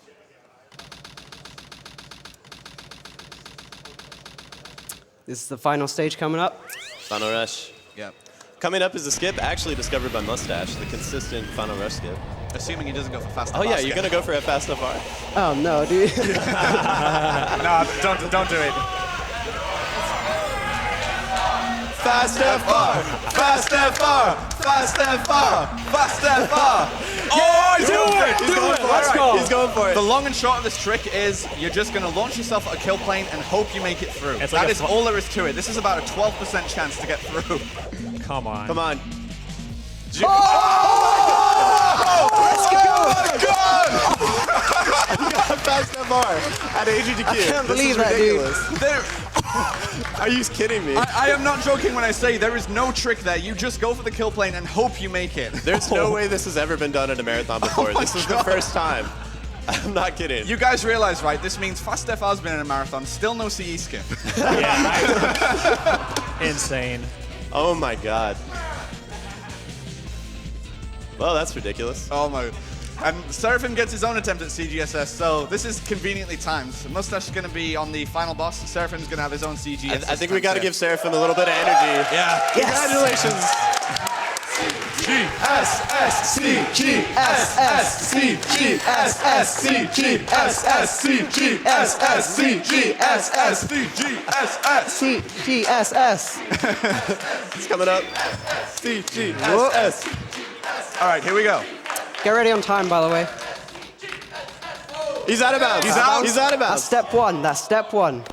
This is the final stage coming up. Final rush. Yeah. Coming up is a skip actually discovered by Mustache, the consistent final rush skip. Assuming he doesn't go for fast. Oh yeah, you're gonna go for a fast FR. Oh no, dude. No, don't do it. Fast FR! Fast FR! Fast FR! Fast FR! Oh, do it! Let's go! He's going for it. The long and short of this trick is you're just going to launch yourself at a kill plane and hope you make it through. It's like That a is all there is to it. This is about a 12% chance to get through. Come on. Come on. Oh Fast FR at AGDQ. I can't This believe is that, dude. ridiculous. Are you kidding me? I am not joking when I say there is no trick there. You just go for the kill plane and hope you make it. There's no way this has ever been done at a marathon before. my This is the God. first time. I'm not kidding. You guys realize, right? This means Fast FR's been in a marathon, still no CE skip. Insane. Oh my god. Well, that's ridiculous. Oh my. And Seraphim gets his own attempt at CGSS, so this is conveniently timed. Mustache is going to be on the final boss. Seraphim's going to have his own CGSS. I think we got to give Seraphim a little bit of energy. Yeah. Congratulations. CGSS. It's coming up. CGSS. All right, here we go. Get ready on time, by the way. He's out of bounds. He's out. He's out of That's bounds. step one. That's step one.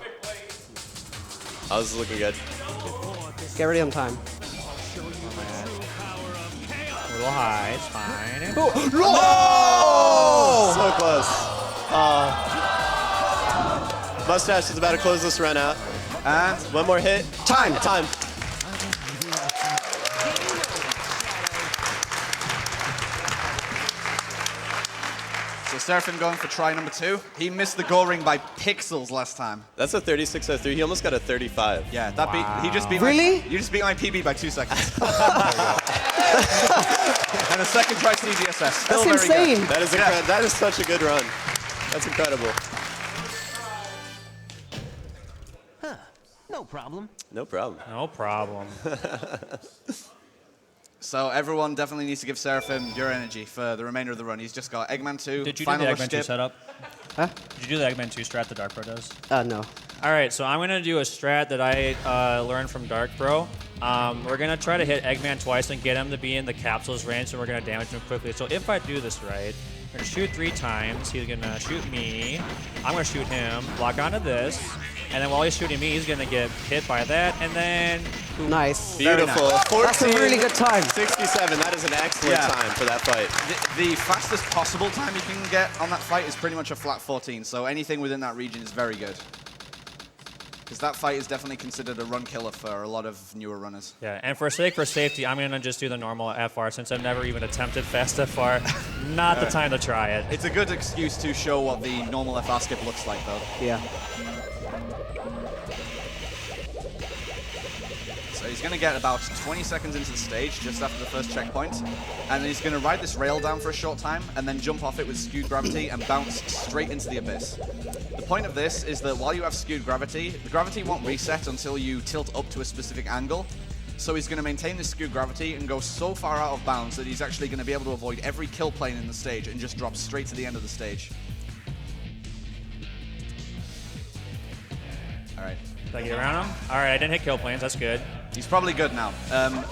Oh, this is looking good. Get ready on time. A little high. It's fine. So close. Mustache is about to close this run out. And One more hit. time. Time. So Seraphim going for try number 2. He missed the goal ring by pixels last time. That's a 36.03. He almost got a 35. Yeah, that beat. He just beat. Really? You just beat my PB by 2 seconds. And a second try CGSS. Still That's very insane. That is Yeah. that is such a good run. That's incredible. No problem. No problem. No problem. So everyone definitely needs to give Seraphim your energy for the remainder of the run. He's just got Eggman 2. Did you do final the rush Eggman 2 dip. setup? Huh? Did you do the Eggman 2 strat that Dark Bro does? No. All right, so I'm going to do a strat that I learned from Dark Bro. We're going to try to hit Eggman twice and get him to be in the capsule's range, and we're going to damage him quickly. So if I do this right, we're going to shoot 3 times. He's going to shoot me. I'm going to shoot him, lock onto this, and then while he's shooting me, he's going to get hit by that, and then... Nice. Beautiful. That's a really good time. 67. That is an excellent Yeah. time for that fight. The fastest possible time you can get on that fight is pretty much a flat 14. So anything within that region is very good. Because that fight is definitely considered a run killer for a lot of newer runners. Yeah, and for safety, I'm going to just do the normal FR since I've never even attempted fast FR. Not the time to try it. It's a good excuse to show what the normal FR skip looks like, though. Yeah. So he's going to get about 20 seconds into the stage, just after the first checkpoint, and then he's going to ride this rail down for a short time, and then jump off it with skewed gravity and bounce straight into the abyss. The point of this is that while you have skewed gravity, the gravity won't reset until you tilt up to a specific angle. So he's going to maintain this skewed gravity and go so far out of bounds that he's actually going to be able to avoid every kill plane in the stage and just drop straight to the end of the stage. All right. Did I get around him? All right, I didn't hit kill planes. That's good. He's probably good now.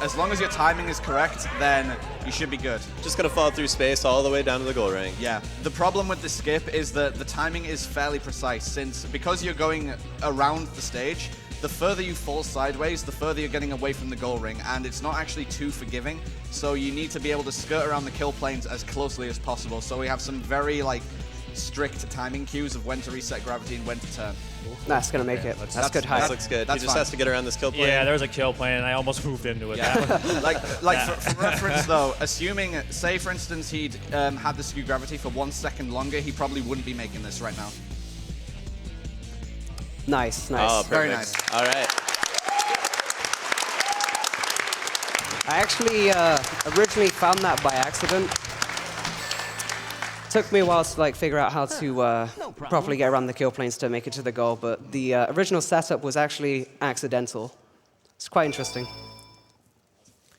As long as your timing is correct, then you should be good. Just gonna fall through space all the way down to the goal ring. Yeah. The problem with the skip is that the timing is fairly precise, because you're going around the stage, the further you fall sideways, the further you're getting away from the goal ring, and it's not actually too forgiving. So you need to be able to skirt around the kill planes as closely as possible. So we have some very strict timing cues of when to reset gravity and when to turn. That's gonna make it. That's good height. That looks good. He just has to get around this kill plane. Yeah, there was a kill plane, and I almost moved into it. Yeah. For reference though, assuming, say for instance, he'd had the skew gravity for 1 second longer, he probably wouldn't be making this right now. Nice. Oh, perfect. Very nice. All right. I actually originally found that by accident. Took me a while to figure out how to properly get around the kill planes to make it to the goal, but the original setup was actually accidental. It's quite interesting.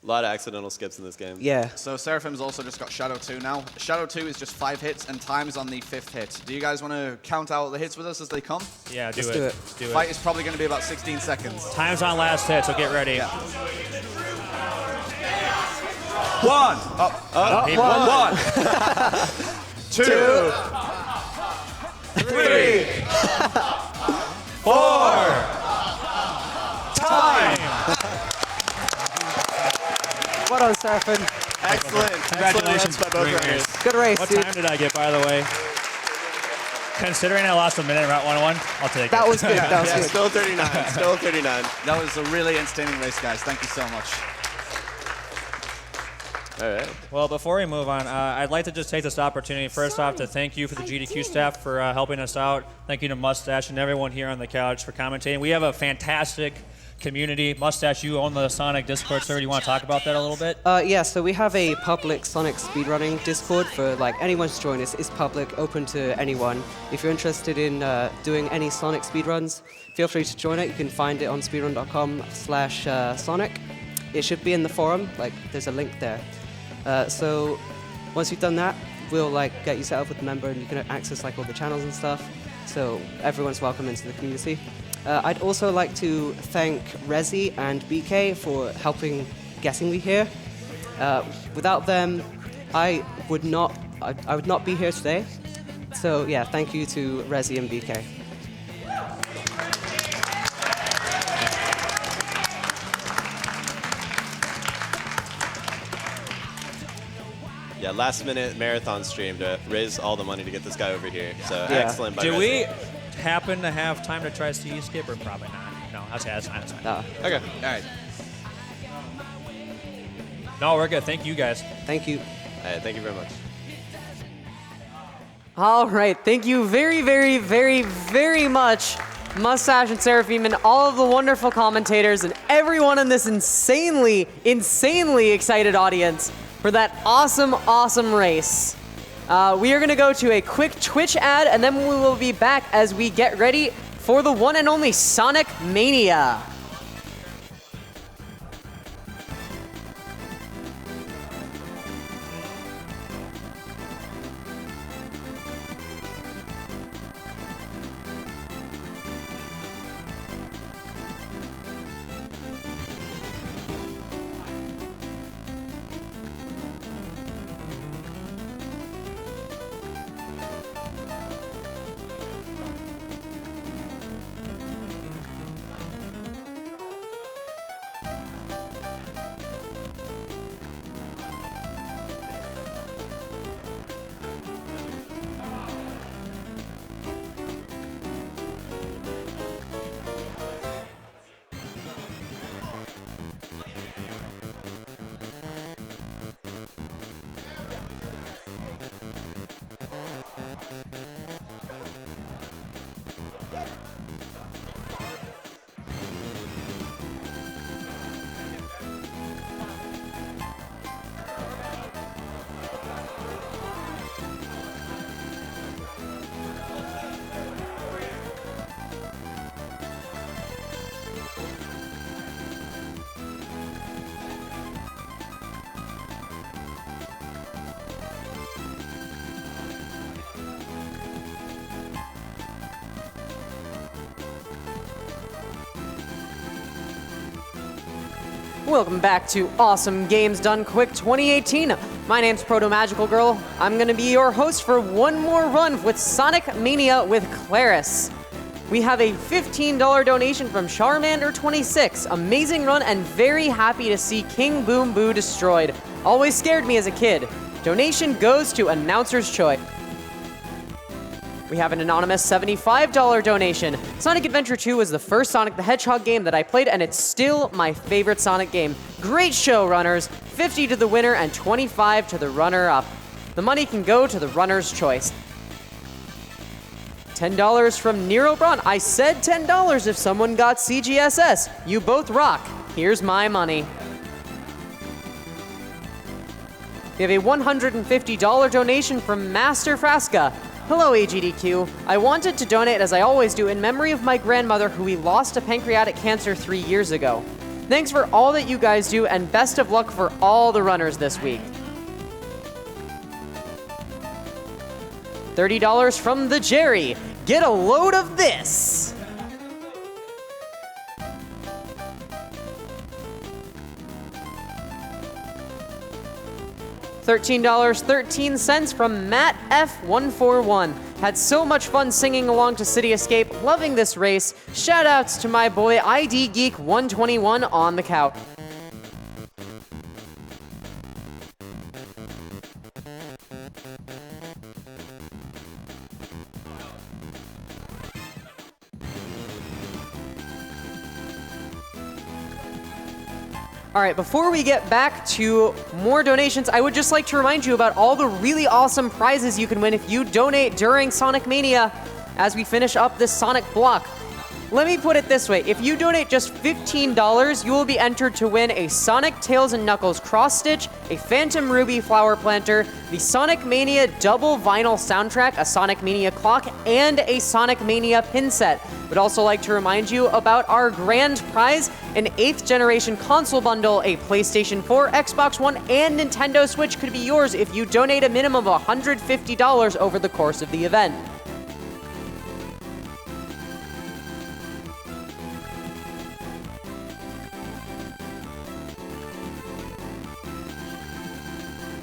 A lot of accidental skips in this game. Yeah. So Seraphim's also just got Shadow 2 now. Shadow 2 is just 5 hits, and time's on the 5th hit. Do you guys want to count out the hits with us as they come? Yeah, Let's do it. Let's do Fight it. is probably going to be about 16 seconds. Time's on last hit, so get ready. Yeah. 1. He One. 2. 3. 4. Time. Well done, Seraphim. Excellent. Congratulations, Excellent runs by both Dreamers. runners. Good race, What dude. time did I get, by the way? Considering I lost a minute in Route 101, I'll take it. That was good. That was Yeah, good. still 39. Still 39. That was a really entertaining race, guys. Thank you so much. All right. Well, before we move on, I'd like to just take this opportunity, first off, to thank you for the GDQ staff for helping us out. Thank you to Mustache and everyone here on the couch for commentating. We have a fantastic community. Mustache, you own the Sonic Discord server. Do you want to talk about that a little bit? Yeah, so we have a public Sonic speedrunning Discord for anyone to join. It's public, open to anyone. If you're interested in doing any Sonic speedruns, feel free to join it. You can find it on speedrun.com/Sonic. It should be in the forum. There's a link there. So once you've done that, we'll get you set up with a member, and you can access all the channels and stuff. So everyone's welcome into the community. I'd also like to thank Rezi and BK for helping getting me here. Without them, I would not be here today. So yeah, thank you to Rezi and BK. Yeah, last minute marathon stream to raise all the money to get this guy over here. So Yeah. excellent by Do Resi. we happen to have time to try CE skip, or probably not? No, that's fine. That's fine. Okay. All right. No, we're good. Thank you, guys. Thank you. All right, thank you very much. All right, thank you very, very, very, very much, Mustache and Seraphim, and all of the wonderful commentators, and everyone in this insanely, insanely excited audience for that awesome, awesome race. We are gonna go to a quick Twitch ad, and then we will be back as we get ready for the one and only Sonic Mania. Welcome back to Awesome Games Done Quick 2018. My name's Proto Magical Girl. I'm going to be your host for one more run with Sonic Mania with Claris. We have a $15 donation from Charmander26. Amazing run and very happy to see King Boom Boo destroyed. Always scared me as a kid. Donation goes to Announcer's Choice. We have an anonymous $75 donation. Sonic Adventure 2 was the first Sonic the Hedgehog game that I played, and it's still my favorite Sonic game. Great show, runners. 50 to the winner and 25 to the runner-up. The money can go to the runner's choice. $10 from Nero Braun. I said $10 if someone got CGSS. You both rock. Here's my money. We have a $150 donation from Master Frasca. Hello, AGDQ. I wanted to donate, as I always do, in memory of my grandmother who we lost to pancreatic cancer 3 years ago. Thanks for all that you guys do, and best of luck for all the runners this week. $30 from the Jerry. Get a load of this. $13.13 from Matt F141. Had so much fun singing along to City Escape, loving this race. Shoutouts to my boy AGDQ 121 on the couch. All right, before we get back to more donations, I would just like to remind you about all the really awesome prizes you can win if you donate during Sonic Mania as we finish up this Sonic block. Let me put it this way. If you donate just $15, you will be entered to win a Sonic Tails and Knuckles cross-stitch, a Phantom Ruby flower planter, the Sonic Mania double vinyl soundtrack, a Sonic Mania clock, and a Sonic Mania pin set. Would also like to remind you about our grand prize, an 8th generation console bundle, a PlayStation 4, Xbox One, and Nintendo Switch could be yours if you donate a minimum of $150 over the course of the event.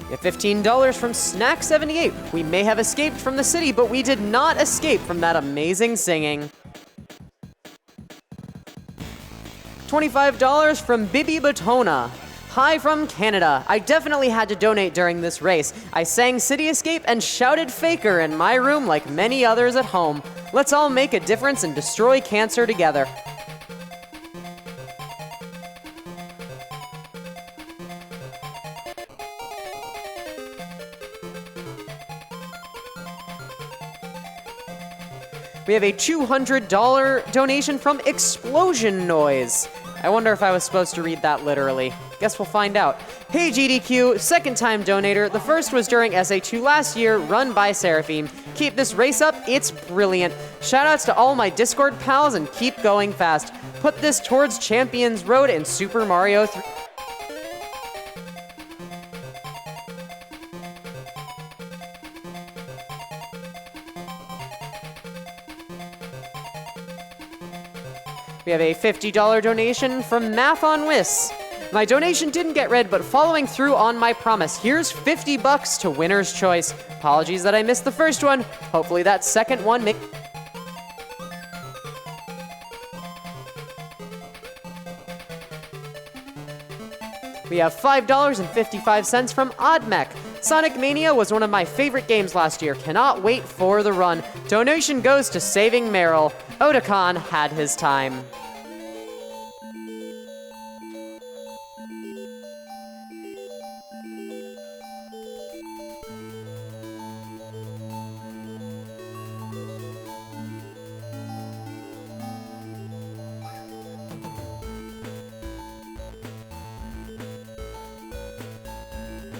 We have $15 from Snack78. We may have escaped from the city, but we did not escape from that amazing singing. $25 from Bibi Batona. Hi from Canada. I definitely had to donate during this race. I sang City Escape and shouted Faker in my room like many others at home. Let's all make a difference and destroy cancer together. We have a $200 donation from Explosion Noise. I wonder if I was supposed to read that literally. Guess we'll find out. Hey GDQ, second time donator. The first was during SA2 last year, run by Seraphim. Keep this race up, it's brilliant. Shoutouts to all my Discord pals and keep going fast. Put this towards Champions Road in Super Mario 3. We have a $50 donation from Math on Wiss. My donation didn't get read, but following through on my promise, here's $50 to winner's choice. Apologies that I missed the first one. Hopefully that second one We have $5.55 from Oddmech. Sonic Mania was one of my favorite games last year. Cannot wait for the run. Donation goes to Saving Meryl. Otakon had his time.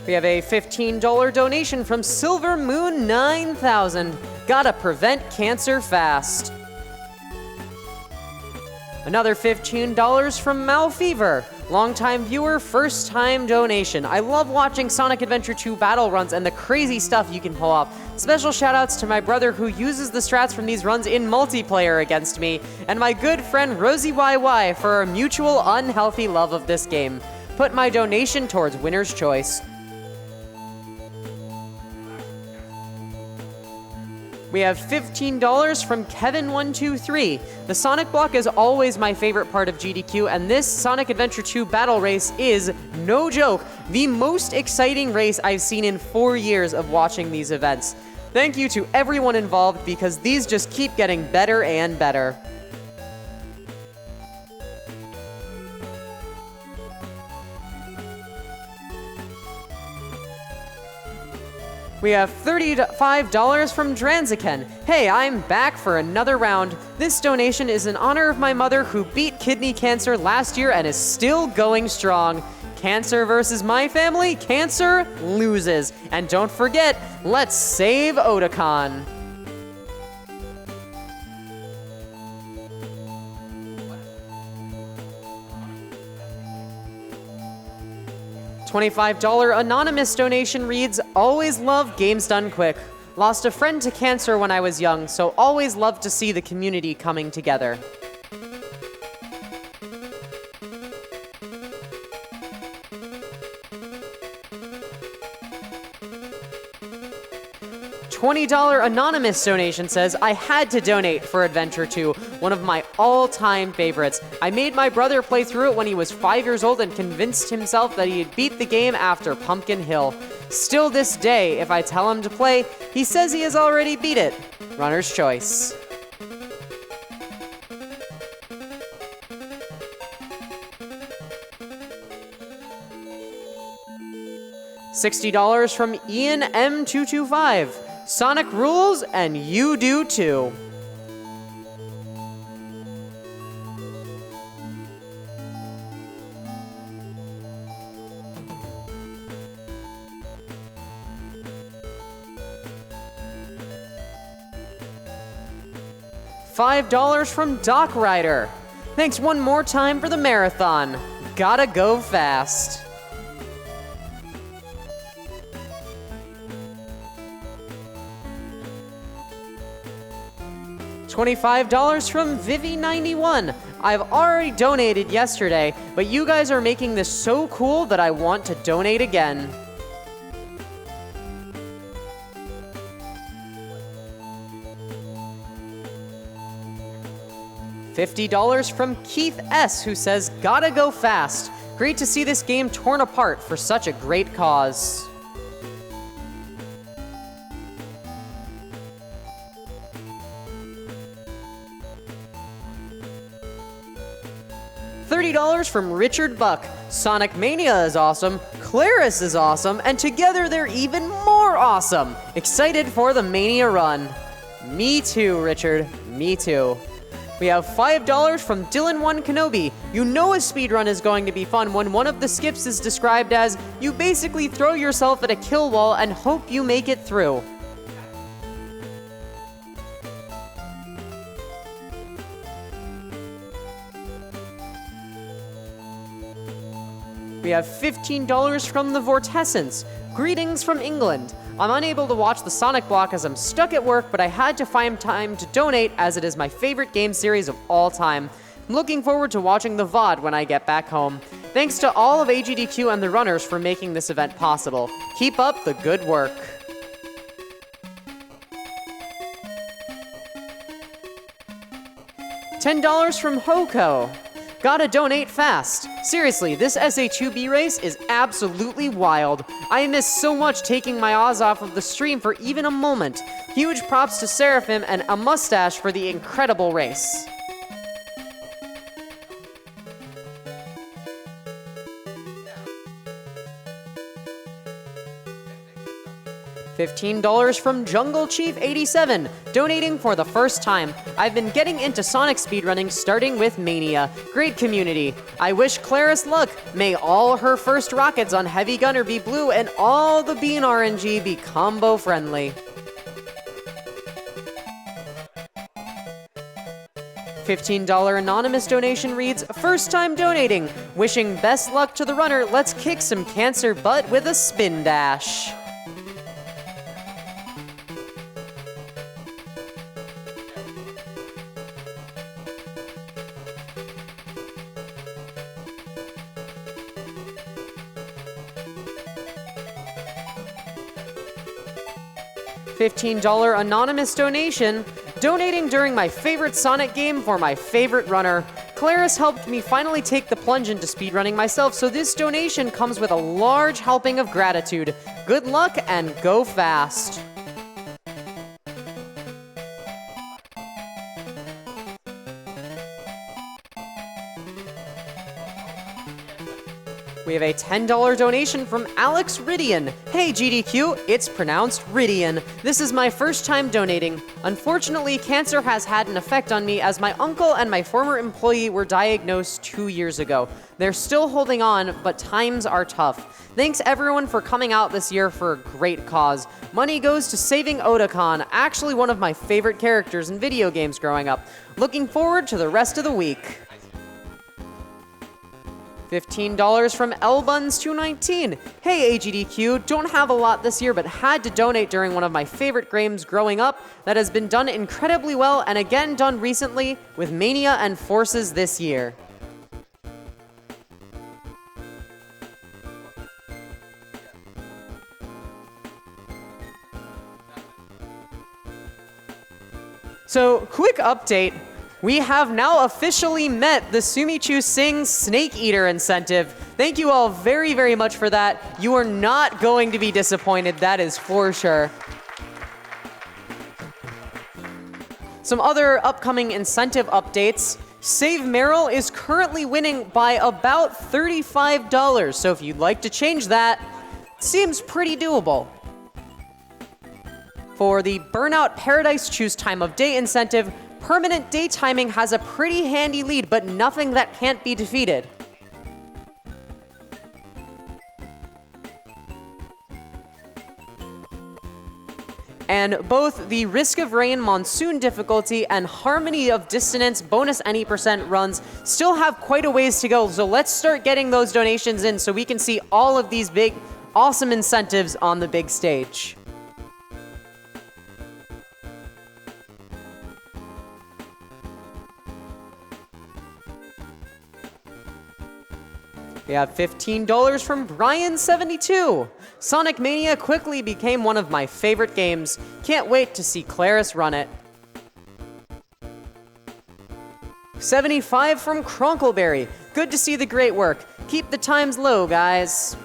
We have a $15 donation from Silver Moon 9000. Gotta prevent cancer fast. Another $15 from Malfever. Longtime viewer, first time donation. I love watching Sonic Adventure 2 battle runs and the crazy stuff you can pull off. Special shoutouts to my brother who uses the strats from these runs in multiplayer against me, and my good friend Rosie YY for our mutual unhealthy love of this game. put my donation towards winner's choice. We have $15 from Kevin123. The Sonic block is always my favorite part of GDQ, and this Sonic Adventure 2 battle race is, no joke, the most exciting race I've seen in 4 years of watching these events. Thank you to everyone involved because these just keep getting better and better. We have $35 from Dranziken. Hey, I'm back for another round. This donation is in honor of my mother who beat kidney cancer last year and is still going strong. Cancer versus my family, cancer loses. And don't forget, let's save Otakon. $25 anonymous donation reads, always love games done quick. Lost a friend to cancer when I was young, so always love to see the community coming together. $20 anonymous donation says, I had to donate for Adventure 2, one of my all-time favorites. I made my brother play through it when he was 5 years old and convinced himself that he had beat the game after Pumpkin Hill. Still this day, if I tell him to play, he says he has already beat it. Runner's choice. $60 from Ian M225. Sonic rules, and you do too. $5 from Doc Rider. Thanks one more time for the marathon. Gotta go fast. $25 from Vivi91. I've already donated yesterday, but you guys are making this so cool that I want to donate again. $50 from Keith S., who says, gotta go fast. Great to see this game torn apart for such a great cause. $30 from Richard Buck. Sonic Mania is awesome, Claris is awesome, and together they're even more awesome. Excited for the Mania run. Me too, Richard. Me too. We have $5 from Dylan1 Kenobi. You know a speedrun is going to be fun when one of the skips is described as, you basically throw yourself at a kill wall and hope you make it through. We have $15 from the Vortessence. Greetings from England. I'm unable to watch the Sonic block as I'm stuck at work, but I had to find time to donate as it is my favorite game series of all time. I'm looking forward to watching the VOD when I get back home. Thanks to all of AGDQ and the runners for making this event possible. Keep up the good work. $10 from Hoko. Gotta donate fast. Seriously, this SA2B race is absolutely wild. I miss so much taking my Oz off of the stream for even a moment. Huge props to Seraphim and a mustache for the incredible race. $15 from Jungle Chief 87, donating for the first time. I've been getting into Sonic speedrunning starting with Mania. Great community. I wish Claris luck. May all her first rockets on Heavy Gunner be blue and all the Bean RNG be combo friendly. $15 anonymous donation reads, first time donating. Wishing best luck to the runner. Let's kick some cancer butt with a spin dash. $15 anonymous donation, donating during my favorite Sonic game for my favorite runner. Claris helped me finally take the plunge into speedrunning myself, so this donation comes with a large helping of gratitude. Good luck and go fast. We have a $10 donation from Alex Ridian. Hey GDQ, it's pronounced Ridian. This is my first time donating. Unfortunately, cancer has had an effect on me as my uncle and my former employee were diagnosed 2 years ago. They're still holding on, but times are tough. Thanks everyone for coming out this year for a great cause. Money goes to saving Otakon, actually one of my favorite characters in video games growing up. Looking forward to the rest of the week. $15 from Lbuns219. Hey AGDQ, don't have a lot this year, but had to donate during one of my favorite games growing up that has been done incredibly well and again done recently with Mania and Forces this year. So, quick update. We have now officially met the Sumichu Sing Snake Eater incentive. Thank you all very, very much for that. You are not going to be disappointed, that is for sure. Some other upcoming incentive updates. Save Meryl is currently winning by about $35, so if you'd like to change that, seems pretty doable. For the Burnout Paradise Choose Time of Day incentive, permanent day timing has a pretty handy lead, but nothing that can't be defeated. And both the Risk of Rain Monsoon difficulty and Harmony of Dissonance bonus any percent runs still have quite a ways to go, so let's start getting those donations in so we can see all of these big, awesome incentives on the big stage. We have $15 from Brian72. Sonic Mania quickly became one of my favorite games. Can't wait to see Claris run it. 75 from Cronkleberry. Good to see the great work. Keep the times low, guys.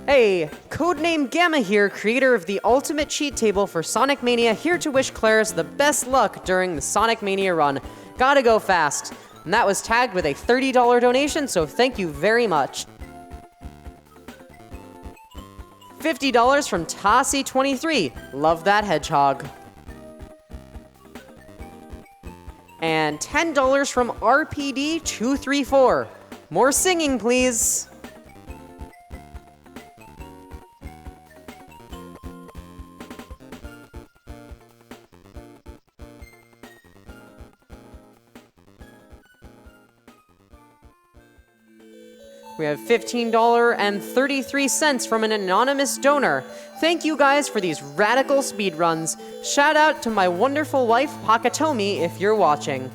Hey, Codename Gamma here, creator of the ultimate cheat table for Sonic Mania, here to wish Claris the best luck during the Sonic Mania run. Gotta go fast. And that was tagged with a $30 donation, so thank you very much. $50 from Tassi23. Love that hedgehog. And $10 from RPD234. More singing, please. We have $15.33 from an anonymous donor. Thank you guys for these radical speedruns. Shout out to my wonderful wife, Pakatomi, if you're watching.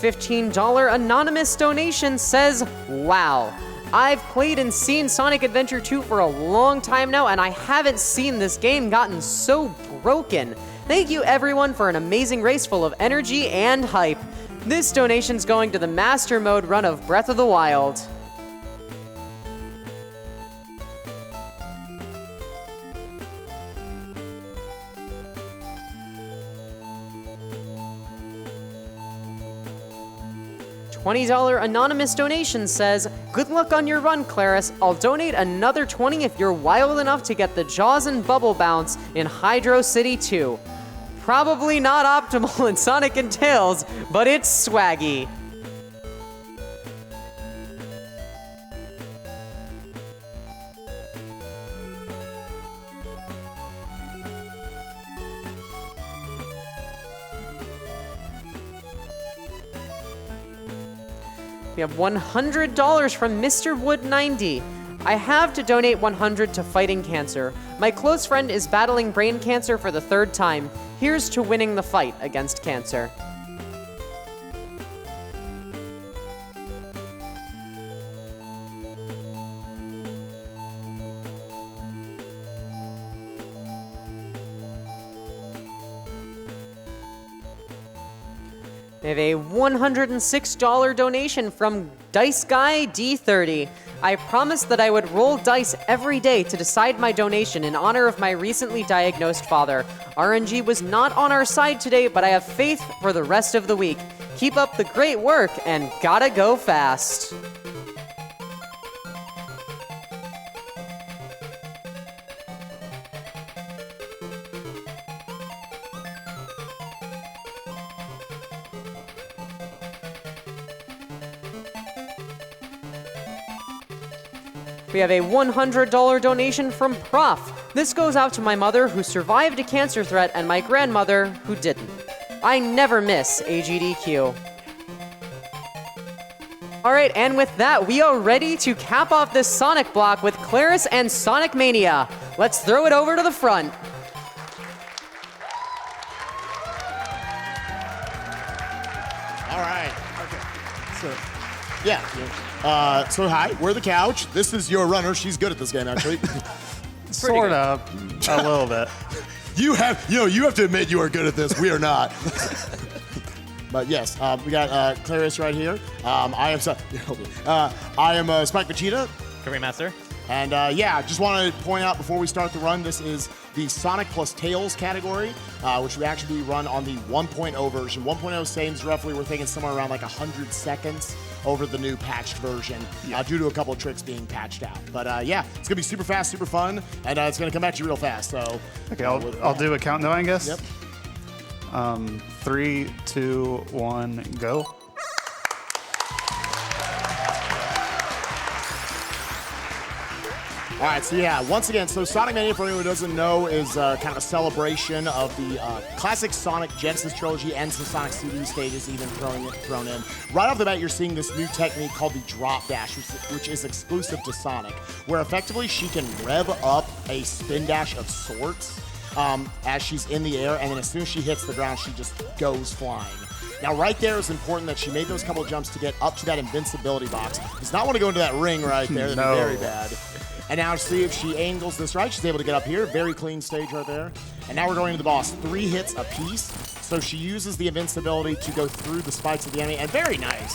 $15 anonymous donation says, wow. I've played and seen Sonic Adventure 2 for a long time now, and I haven't seen this game gotten so broken. Thank you everyone for an amazing race full of energy and hype. This donation's going to the Master Mode run of Breath of the Wild. $20 anonymous donation says, good luck on your run, Claris. I'll donate another 20 if you're wild enough to get the Jaws and Bubble Bounce in Hydro City 2. Probably not optimal in Sonic and Tails, but it's swaggy. We have $100 from Mr. Wood 90. I have to donate 100 to fighting cancer. My close friend is battling brain cancer for the 3rd time. Here's to winning the fight against cancer. We have a $106 donation from Dice Guy D30. I promised that I would roll dice every day to decide my donation in honor of my recently diagnosed father. RNG was not on our side today, but I have faith for the rest of the week. Keep up the great work and gotta go fast. We have a $100 donation from Prof. This goes out to my mother who survived a cancer threat and my grandmother who didn't. I never miss AGDQ. All right, and with that, we are ready to cap off this Sonic block with Claris and Sonic Mania. Let's throw it over to the front. All right. Okay. So, yeah. So hi, we're the couch. This is your runner. She's good at this game, actually. Sort of, a little bit. You have to admit you are good at this. We are not. But yes, we got Claris right here. I am Spike Vegeta. Curry Master. And yeah, just want to point out before we start the run, this is the Sonic plus Tails category, which would actually be run on the 1.0 version. 1.0 saves roughly, we're thinking somewhere around like 100 seconds over the new patched version, due to a couple of tricks being patched out. But yeah, it's gonna be super fast, super fun, and it's gonna come at you real fast. So okay, I'll do a countdown, I guess. Yep. 3, 2, 1, go. All right, so yeah, once again, so Sonic Mania, for anyone who doesn't know, is kind of a celebration of the classic Sonic Genesis trilogy and some Sonic CD stages even thrown in. Right off the bat, you're seeing this new technique called the drop dash, which is exclusive to Sonic, where effectively she can rev up a spin dash of sorts as she's in the air, and then as soon as she hits the ground, she just goes flying. Now, right there is important that she made those couple jumps to get up to that invincibility box. Does not want to go into that ring right there. That'd be very bad. And now see if she angles this right. She's able to get up here. Very clean stage right there. And now we're going to the boss. 3 hits apiece. So she uses the invincibility to go through the spikes of the enemy. And very nice.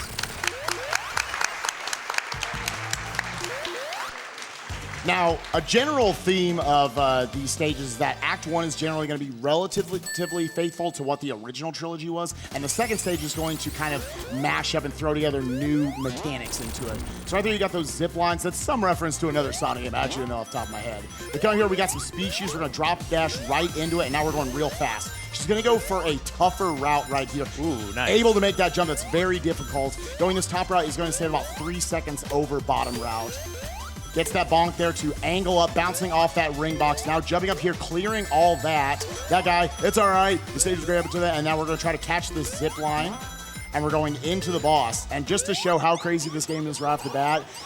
Now, a general theme of these stages is that Act 1 is generally going to be relatively faithful to what the original trilogy was, and the second stage is going to kind of mash up and throw together new mechanics into it. So right there you got those zip lines. That's some reference to another Sonic game. I actually don't know off the top of my head. But coming here, we got some speed shoes. We're going to drop dash right into it, and now we're going real fast. She's going to go for a tougher route right here. Ooh, nice. Able to make that jump. That's very difficult. Going this top route is going to save about 3 seconds over bottom route. Gets that bonk there to angle up, bouncing off that ring box. Now jumping up here, clearing all that. That guy, it's all right. The stage is grabbing to that, and now we're going to try to catch this zip line. And we're going into the boss. And just to show how crazy this game is right off the bat,